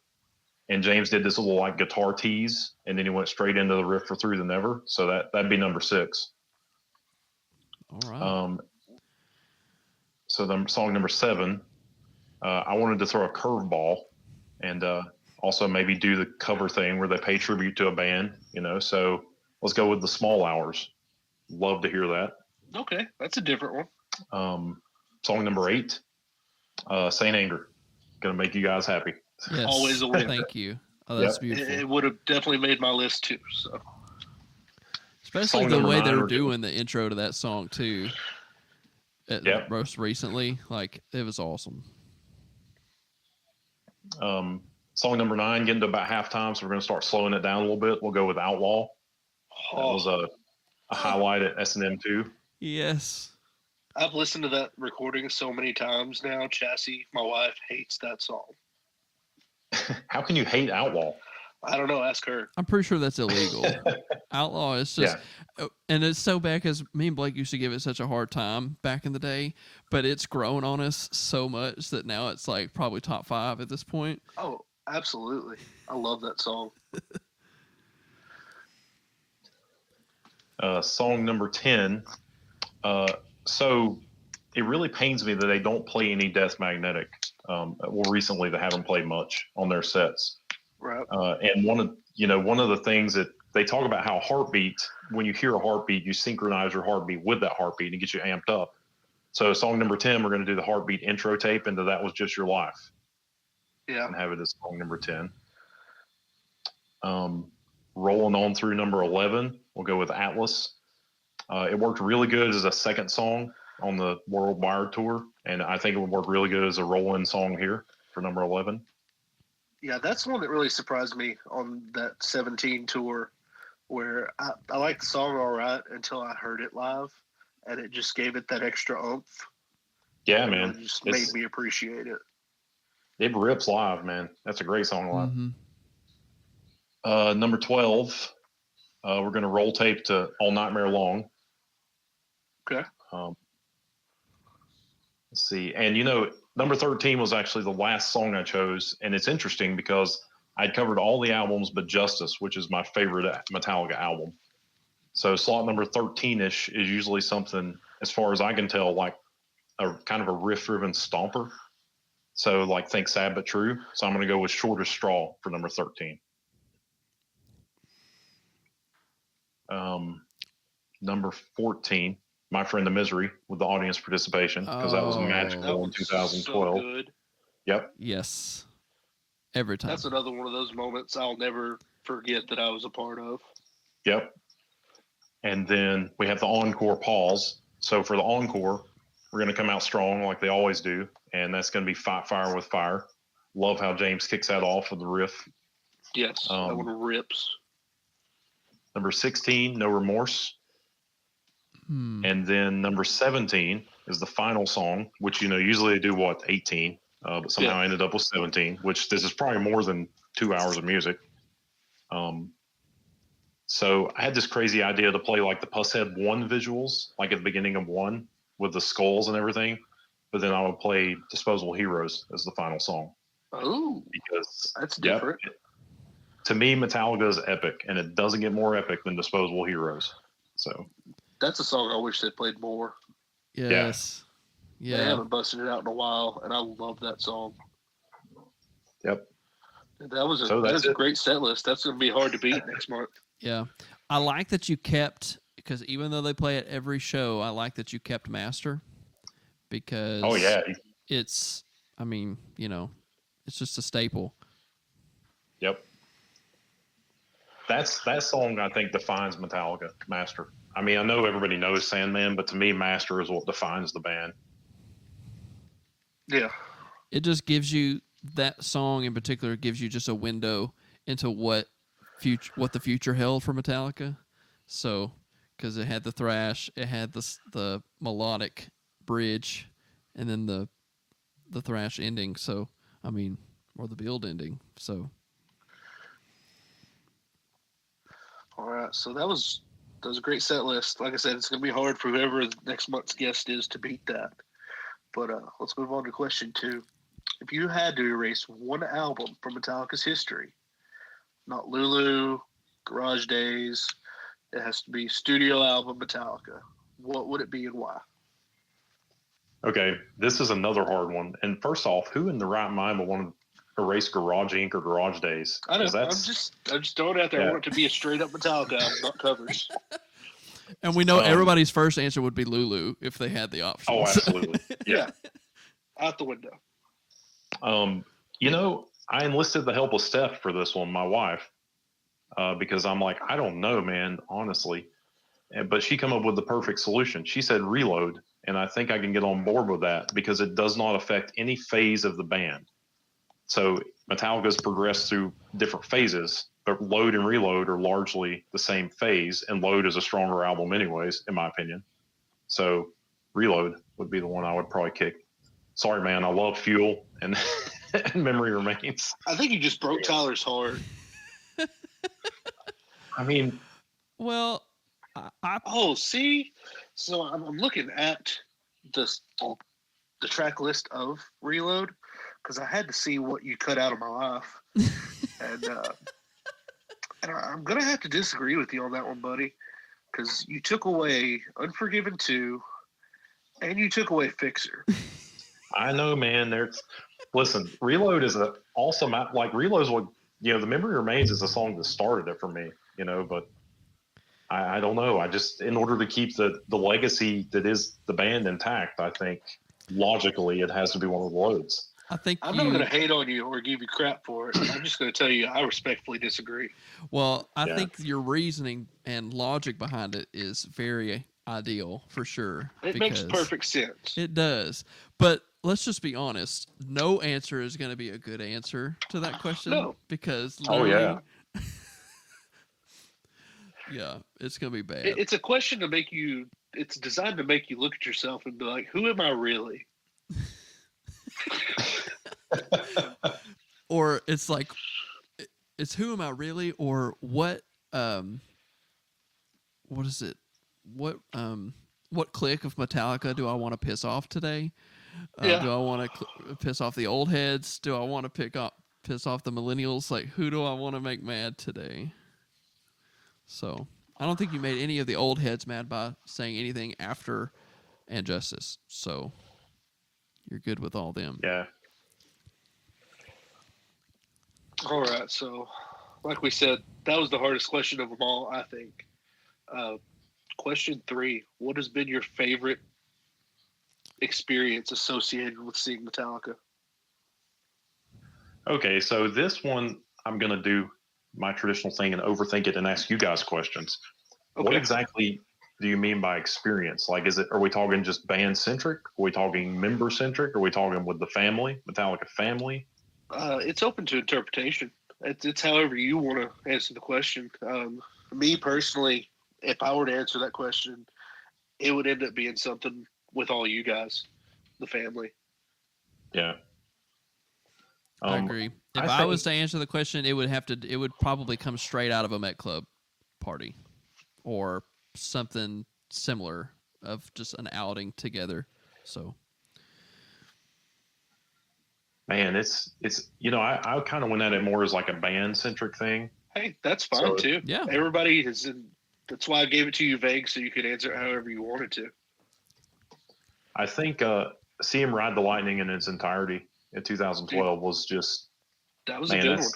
And James did this little like guitar tease, and then he went straight into the riff for Through the Never. So that'd be number 6.
All right.
So the song number 7, I wanted to throw a curveball and also maybe do the cover thing where they pay tribute to a band, So let's go with The Small Hours. Love to hear that.
Okay, that's a different one.
Song number 8, Saint Anger. Gonna make you guys happy.
Yes.
Always a win.
Thank you. Oh, that's beautiful.
It would have definitely made my list too. So,
especially the way they were doing the intro to that song too. Most recently, like it was awesome.
Song number 9, getting to about halftime, so we're going to start slowing it down a little bit. We'll go with Outlaw. That was a highlight at S&M 2.
Yes.
I've listened to that recording so many times now. Chassis, my wife, hates that song.
How can you hate Outlaw?
I don't know. Ask her.
I'm pretty sure that's illegal. Outlaw is just, and it's so bad because me and Blake used to give it such a hard time back in the day, but it's grown on us so much that now it's like probably top 5 at this point.
Oh, absolutely. I love that song.
Song number 10. So it really pains me that they don't play any Death Magnetic. Recently they haven't played much on their sets.
Right.
And one of the things that they talk about how heartbeat, when you hear a heartbeat, you synchronize your heartbeat with that heartbeat and get you amped up. So song number 10, we're going to do the heartbeat intro tape into That Was Just Your Life.
Yeah.
And have it as song number 10. Rolling on through number 11, we'll go with Atlas. It worked really good as a second song on the Worldwide tour, and I think it would work really good as a roll-in song here for number 11.
Yeah, that's one that really surprised me on that 17 tour, where I liked the song all right until I heard it live, and it just gave it that extra oomph.
Yeah, man.
It just made me appreciate it.
It rips live, man. That's a great song live.
Mm-hmm.
Number 12, we're going to roll tape to All Nightmare Long.
Okay.
Let's see. And, number 13 was actually the last song I chose. And it's interesting because I'd covered all the albums but Justice, which is my favorite Metallica album. So slot number 13-ish is usually something, as far as I can tell, like a kind of a riff-driven stomper. So like Think Sad But True. So I'm going to go with Shortest Straw for number 13. Number 14, My Friend the Misery, with the audience participation, because that was magical in 2012.
So good.
Yep.
Yes. Every time.
That's another one of those moments I'll never forget that I was a part of.
Yep. And then we have the encore pause. So for the encore, we're going to come out strong like they always do, and that's going to be Fight Fire with Fire. Love how James kicks that off with the riff.
Yes, that one rips.
Number 16, No Remorse. And then number 17 is the final song, which, usually they do 18, but somehow I ended up with 17, which this is probably more than 2 hours of music. So I had this crazy idea to play like the Pusshead 1 visuals, like at the beginning of 1 with the skulls and everything. But then I would play Disposable Heroes as the final song.
Oh,
because
that's different.
To me, Metallica is epic, and it doesn't get more epic than Disposable Heroes. So
that's a song I wish they played more.
Yes. Yeah.
They haven't busted it out in a while, and I love that song.
Yep.
That was a great set list. That's going to be hard to beat next month.
Yeah. I like that you kept, because even though they play at every show, I like that you kept Master, because it's, it's just a staple.
Yep. That song, I think, defines Metallica, Master. I mean, I know everybody knows Sandman, but to me, Master is what defines the band.
Yeah.
It just gives you, that song in particular gives you just a window into what the future held for Metallica. So, because it had the thrash, it had the melodic bridge, and then the thrash ending. So, or the build ending. So.
All right, so that was a great set list. Like I said, it's going to be hard for whoever next month's guest is to beat that. But let's move on to question 2. If you had to erase one album from Metallica's history, not Lulu, Garage Days, it has to be studio album Metallica, what would it be and why?
Okay, this is another hard one. And first off, who in the right mind would want to erase Garage Inc. or Garage Days?
I know.
'Cause
I'm just throwing it out there.
Yeah.
I want it to be a straight up Metallica album, not covers.
And we know everybody's first answer would be Lulu if they had the option.
Oh, absolutely. Yeah.
Out the window.
I enlisted the help of Steph for this one, my wife, because I'm like, I don't know, man, honestly. But she came up with the perfect solution. She said Reload, and I think I can get on board with that because it does not affect any phase of the band. So Metallica's progressed through different phases, but Load and Reload are largely the same phase, and Load is a stronger album anyways, in my opinion. So Reload would be the one I would probably kick. Sorry, man, I love Fuel and Memory Remains.
I think you just broke Tyler's heart.
I mean,
Well,
Oh, see? So I'm looking at the track list of Reload because I had to see what you cut out of my life. and I'm going to have to disagree with you on that one, buddy, because you took away Unforgiven 2 and you took away Fixer.
I know, man. Listen, Reload is an awesome, like Reload's what, the Memory Remains is a song that started it for me, but I don't know. I just, in order to keep the legacy that is the band intact, I think logically it has to be one of the Loads.
I think
I'm not going to hate on you or give you crap for it. I'm just going to tell you I respectfully disagree.
Well, I think your reasoning and logic behind it is very ideal for sure.
It makes perfect sense.
It does. But let's just be honest. No answer is going to be a good answer to that question.
No.
Because
yeah.
Yeah, it's going to be bad.
It's a question to make you, it's designed to make you look at yourself and be like, who am I really?
Or it's like, it's who am I really? Or what is it? What clique of Metallica do I want to piss off today? Do I want to piss off the old heads? Do I want to piss off the millennials? Like, who do I want to make mad today? So I don't think you made any of the old heads mad by saying anything after And Justice. So you're good with all them.
Yeah.
All right. So, like we said, that was the hardest question of them all, I think. Question 3: what has been your favorite experience associated with seeing Metallica?
Okay, so this one I'm going to do my traditional thing and overthink it and ask you guys questions. Okay. What exactly do you mean by experience? Like, are we talking just band centric? Are we talking member centric? Are we talking with the family, Metallica family?
It's open to interpretation. It's however you want to answer the question. Me personally, if I were to answer that question, it would end up being something with all you guys, the family.
Yeah.
I agree. If I was to answer the question, it would probably come straight out of a Metclub party or something similar of just an outing together. So,
man, it's I kind of went at it more as like a band centric thing.
Hey, that's fine too.
Yeah.
Everybody that's why I gave it to you vague so you could answer it however you wanted to.
I think see him ride the Lightning in its entirety in 2012 was just
that was a good one.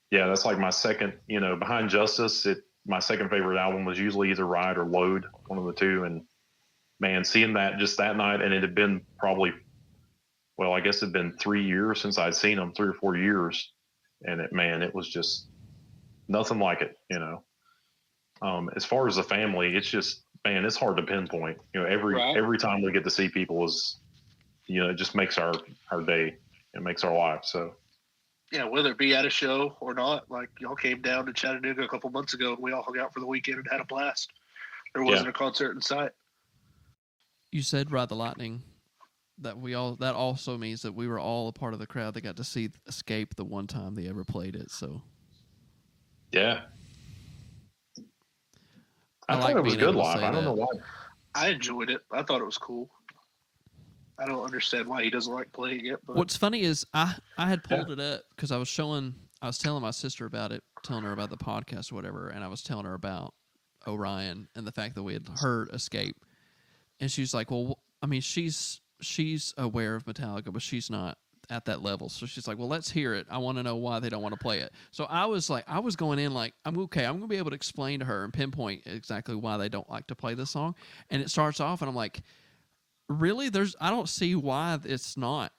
Yeah, that's like my second, behind Justice, my second favorite album was usually either Ride or Load, one of the two. And man, seeing that just that night, and it had been probably, well, I guess it had been 3 years since I'd seen them, 3 or 4 years. And it was just nothing like it, As far as the family, it's just, man, it's hard to pinpoint. Every time we get to see people is, it just makes our day. It makes our life. So,
yeah, whether it be at a show or not, like y'all came down to Chattanooga a couple months ago and we all hung out for the weekend and had a blast. There wasn't a concert in sight.
You said Ride the Lightning. That also means that we were all a part of the crowd that got to see Escape the one time they ever played it. So,
yeah.
I like
thought it was
being
good
able to
live.
say
I don't
that.
know why.
I enjoyed it. I thought it was cool. I don't understand why he doesn't like playing it. But
What's funny is I had pulled it up because I was telling my sister about it, telling her about the podcast or whatever, and I was telling her about Orion and the fact that we had heard Escape, and she's like, well, I mean, she's aware of Metallica, but she's not at that level. So she's like, well, let's hear it. I want to know why they don't want to play it. So I was going in like, I'm going to be able to explain to her and pinpoint exactly why they don't like to play this song. And it starts off and I'm like, really? I don't see why it's not.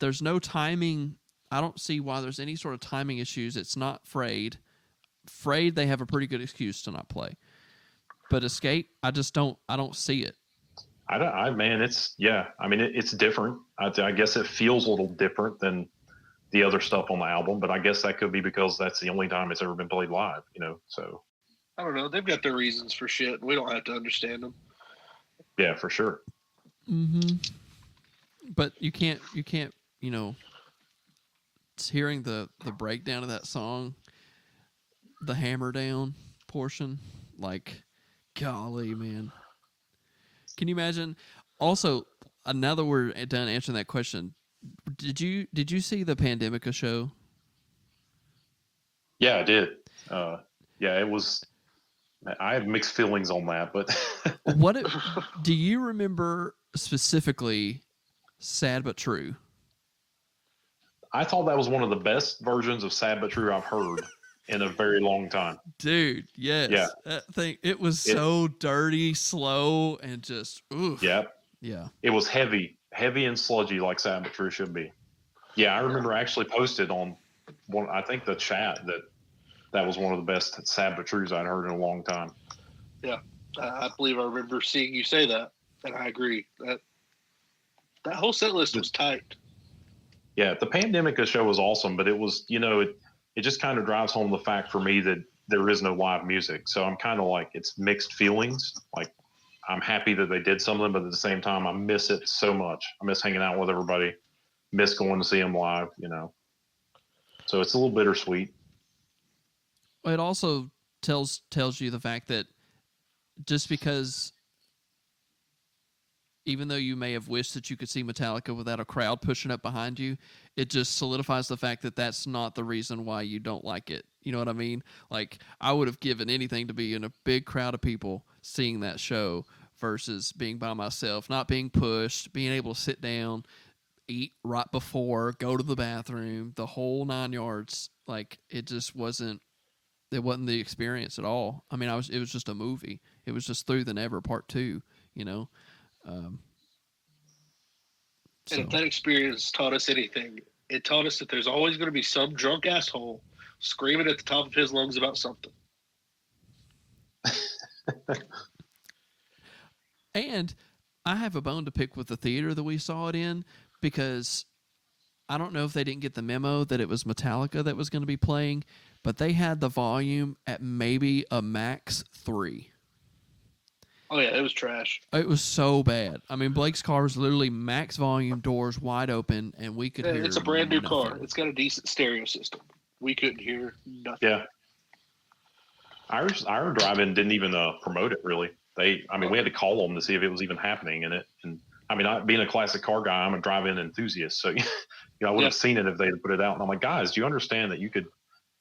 There's no timing. I don't see why there's any sort of timing issues. It's not Frayed. Frayed, they have a pretty good excuse to not play. But Escape, I don't see it.
It's different. I guess it feels a little different than the other stuff on the album, but I guess that could be because that's the only time it's ever been played live, so.
I don't know. They've got their reasons for shit, and we don't have to understand them.
Yeah, for sure.
Mm-hmm. But you can't, it's hearing the breakdown of that song, the hammer down portion, like, golly, man. Can you imagine? Also, now that we're done answering that question, did you see the Pandemica show?
Yeah, I did. It was. I have mixed feelings on that, but
do you remember specifically "Sad but True"?
I thought that was one of the best versions of "Sad but True" I've heard in a very long time.
Dude, yes.
Yeah.
That thing, it was so dirty, slow, and just, oof.
Yeah.
Yeah.
It was heavy and sludgy like Sad but True should be. Yeah, I remember I actually posted on I think the chat that was one of the best Sad but Trues I'd heard in a long time.
Yeah. I believe I remember seeing you say that, and I agree. That whole set list was tight.
Yeah, the Pandemica show was awesome, but it was, it just kind of drives home the fact for me that there is no live music. So I'm kind of like, it's mixed feelings. Like, I'm happy that they did something, but at the same time, I miss it so much. I miss hanging out with everybody, miss going to see them live, So it's a little bittersweet.
It also tells you the fact that just because, even though you may have wished that you could see Metallica without a crowd pushing up behind you, it just solidifies the fact that that's not the reason why you don't like it. You know what I mean? Like, I would have given anything to be in a big crowd of people seeing that show versus being by myself, not being pushed, being able to sit down, eat right before, go to the bathroom, the whole 9 yards. Like, it just wasn't the experience at all. I mean, it was just a movie. It was just Through the Never Part 2,
And if that experience taught us anything, it taught us that there's always going to be some drunk asshole screaming at the top of his lungs about something.
And I have a bone to pick with the theater that we saw it in, because I don't know if they didn't get the memo that it was Metallica that was going to be playing, but they had the volume at maybe a max 3.
Oh, yeah, it was trash.
It was so bad. I mean, Blake's car was literally max volume, doors wide open, and we could hear
It's a brand new
nothing.
car. It's got a decent stereo system. We couldn't hear nothing.
Yeah. Our drive-in didn't even promote it, really. We had to call them to see if it was even happening in it. And being a classic car guy, I'm a drive-in enthusiast. So, I would have seen it if they had put it out. And I'm like, guys, do you understand that you could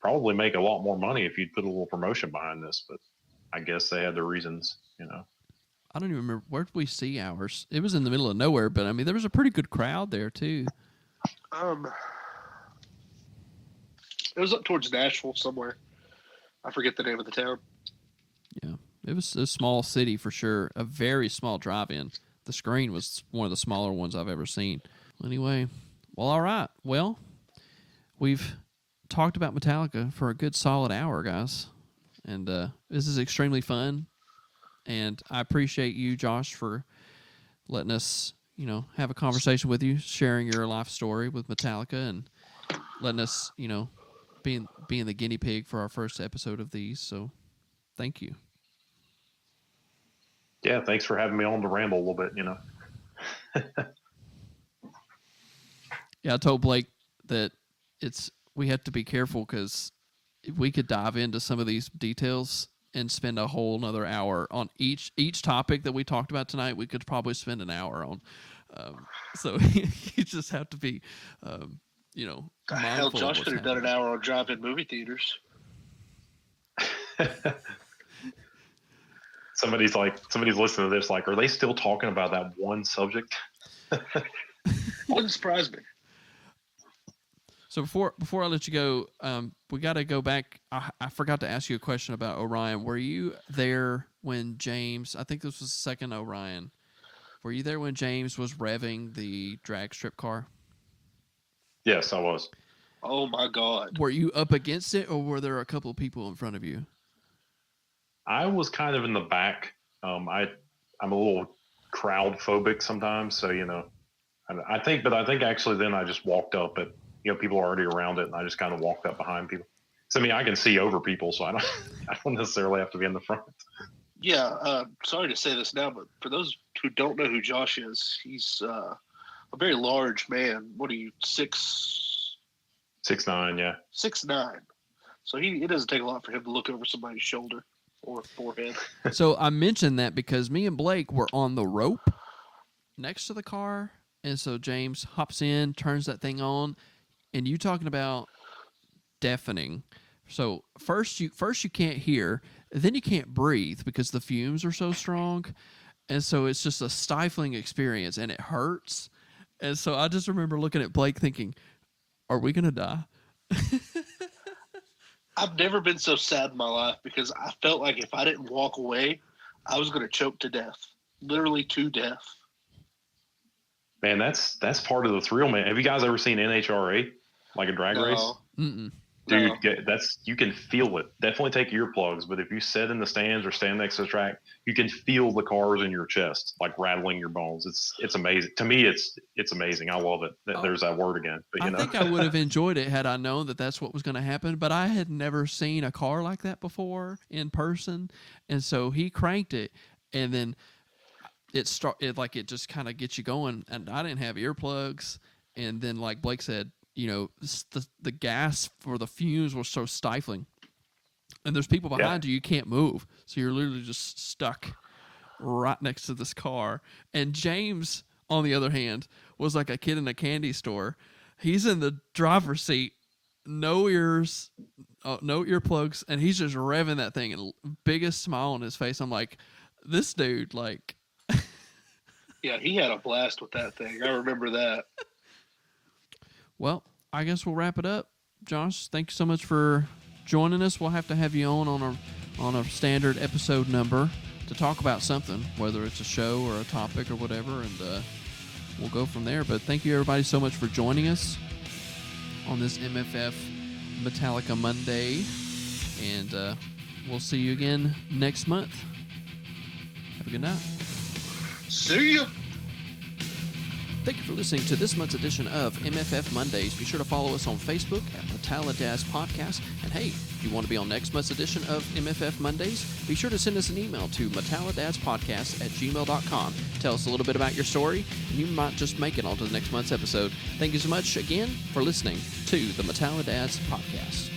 probably make a lot more money if you'd put a little promotion behind this? But I guess they had their reasons,
I don't even remember. Where did we see ours? It was in the middle of nowhere, but there was a pretty good crowd there too.
It was up towards Nashville somewhere. I forget the name of the town.
Yeah, it was a small city for sure. A very small drive-in. The screen was one of the smaller ones I've ever seen. Anyway, well, all right. Well, we've talked about Metallica for a good solid hour, guys, and this is extremely fun. And I appreciate you, Josh, for letting us, have a conversation with you, sharing your life story with Metallica, and letting us, being the guinea pig for our first episode of these. So, thank you.
Yeah, thanks for having me on to ramble a little bit,
Yeah, I told Blake that we have to be careful because we could dive into some of these details and spend a whole another hour on each topic that we talked about tonight. We could probably spend an hour So you just have to be,
Hell,
mindful of
Josh
what's
could have done an
happening.
hour on drive-in movie theaters.
Somebody's listening to this, like, are they still talking about that one subject?
Wouldn't surprise me.
So before I let you go, we got to go back. I forgot to ask you a question about Orion. Were you there when James? I think this was the second Orion. Were you there when James was revving the drag strip car?
Yes, I was.
Oh my God!
Were you up against it, or were there a couple of people in front of you?
I was kind of in the back. I'm a little crowd phobic sometimes, so I think actually then I just walked up at people are already around it, and I just kind of walked up behind people. So I mean, I can see over people, so I don't necessarily have to be in the front.
Yeah, sorry to say this now, but for those who don't know who Josh is, he's a very large man. What are you,
6'9", yeah.
6'9"? So it doesn't take a lot for him to look over somebody's shoulder or forehead.
So I mentioned that because me and Blake were on the rope next to the car, and so James hops in, turns that thing on, and you talking about deafening. So first you can't hear, then you can't breathe because the fumes are so strong, and so it's just a stifling experience, and it hurts. And so I just remember looking at Blake thinking, are we gonna die?
I've never been so sad in my life because I felt like if I didn't walk away, I was going to choke to death, literally to death.
Man, that's part of the thrill, man. Have you guys ever seen NHRA, like a drag race?
Mm-mm.
Dude,
No.
you can feel it. Definitely take earplugs, but if you sit in the stands or stand next to the track, you can feel the cars in your chest, like rattling your bones. It's amazing. To me, it's amazing. I love it. There's that word again. But
I think I would have enjoyed it had I known that that's what was going to happen, but I had never seen a car like that before in person, and so he cranked it, and then it just kind of gets you going, and I didn't have earplugs, and then like Blake said, the gas for the fumes was so stifling, and there's people behind you can't move, so you're literally just stuck right next to this car. And James, on the other hand, was like a kid in a candy store. He's in the driver's seat, no ears, no earplugs, and he's just revving that thing, and biggest smile on his face. I'm like, this dude, like.
Yeah, he had a blast with that thing. I remember that.
Well, I guess we'll wrap it up. Josh, thank you so much for joining us. We'll have to have you on a standard episode number to talk about something, whether it's a show or a topic or whatever, and we'll go from there. But thank you, everybody, so much for joining us on this MFF Metallica Monday, and we'll see you again next month. Have a good night.
See ya.
Thank you for listening to this month's edition of MFF Mondays. Be sure to follow us on Facebook at MetalliDads Podcast. And hey, if you want to be on next month's edition of MFF Mondays, be sure to send us an email to MetalliDadsPodcast@gmail.com. Tell us a little bit about your story, and you might just make it onto the next month's episode. Thank you so much again for listening to the MetalliDads Podcast.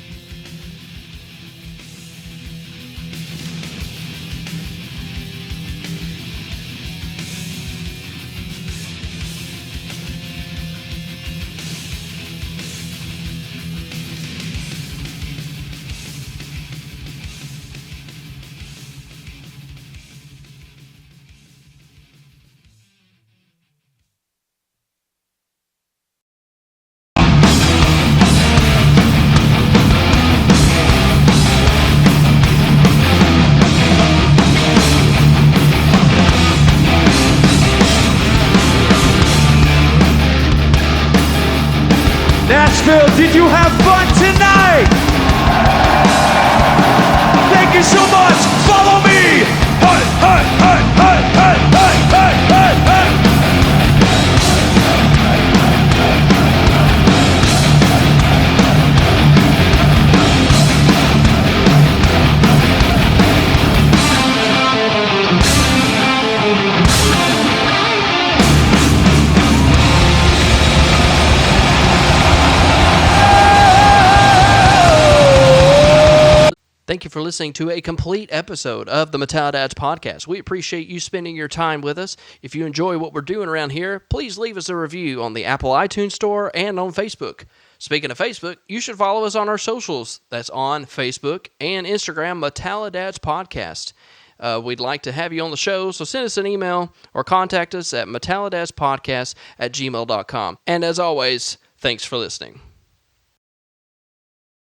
Nashville, did you have fun tonight? Thank you so much. Follow me. Hey, hey, hey, hey, hey, hey, hey, hey, hey.
Thank you for listening to a complete episode of the MetalliDads podcast. We appreciate you spending your time with us. If you enjoy what we're doing around here, please leave us a review on the Apple iTunes Store and on Facebook. Speaking of Facebook, you should follow us on our socials. That's on Facebook and Instagram, MetalliDads Podcast. We'd like to have you on the show, so send us an email or contact us at metallidadspodcast@gmail.com. And as always, thanks for listening.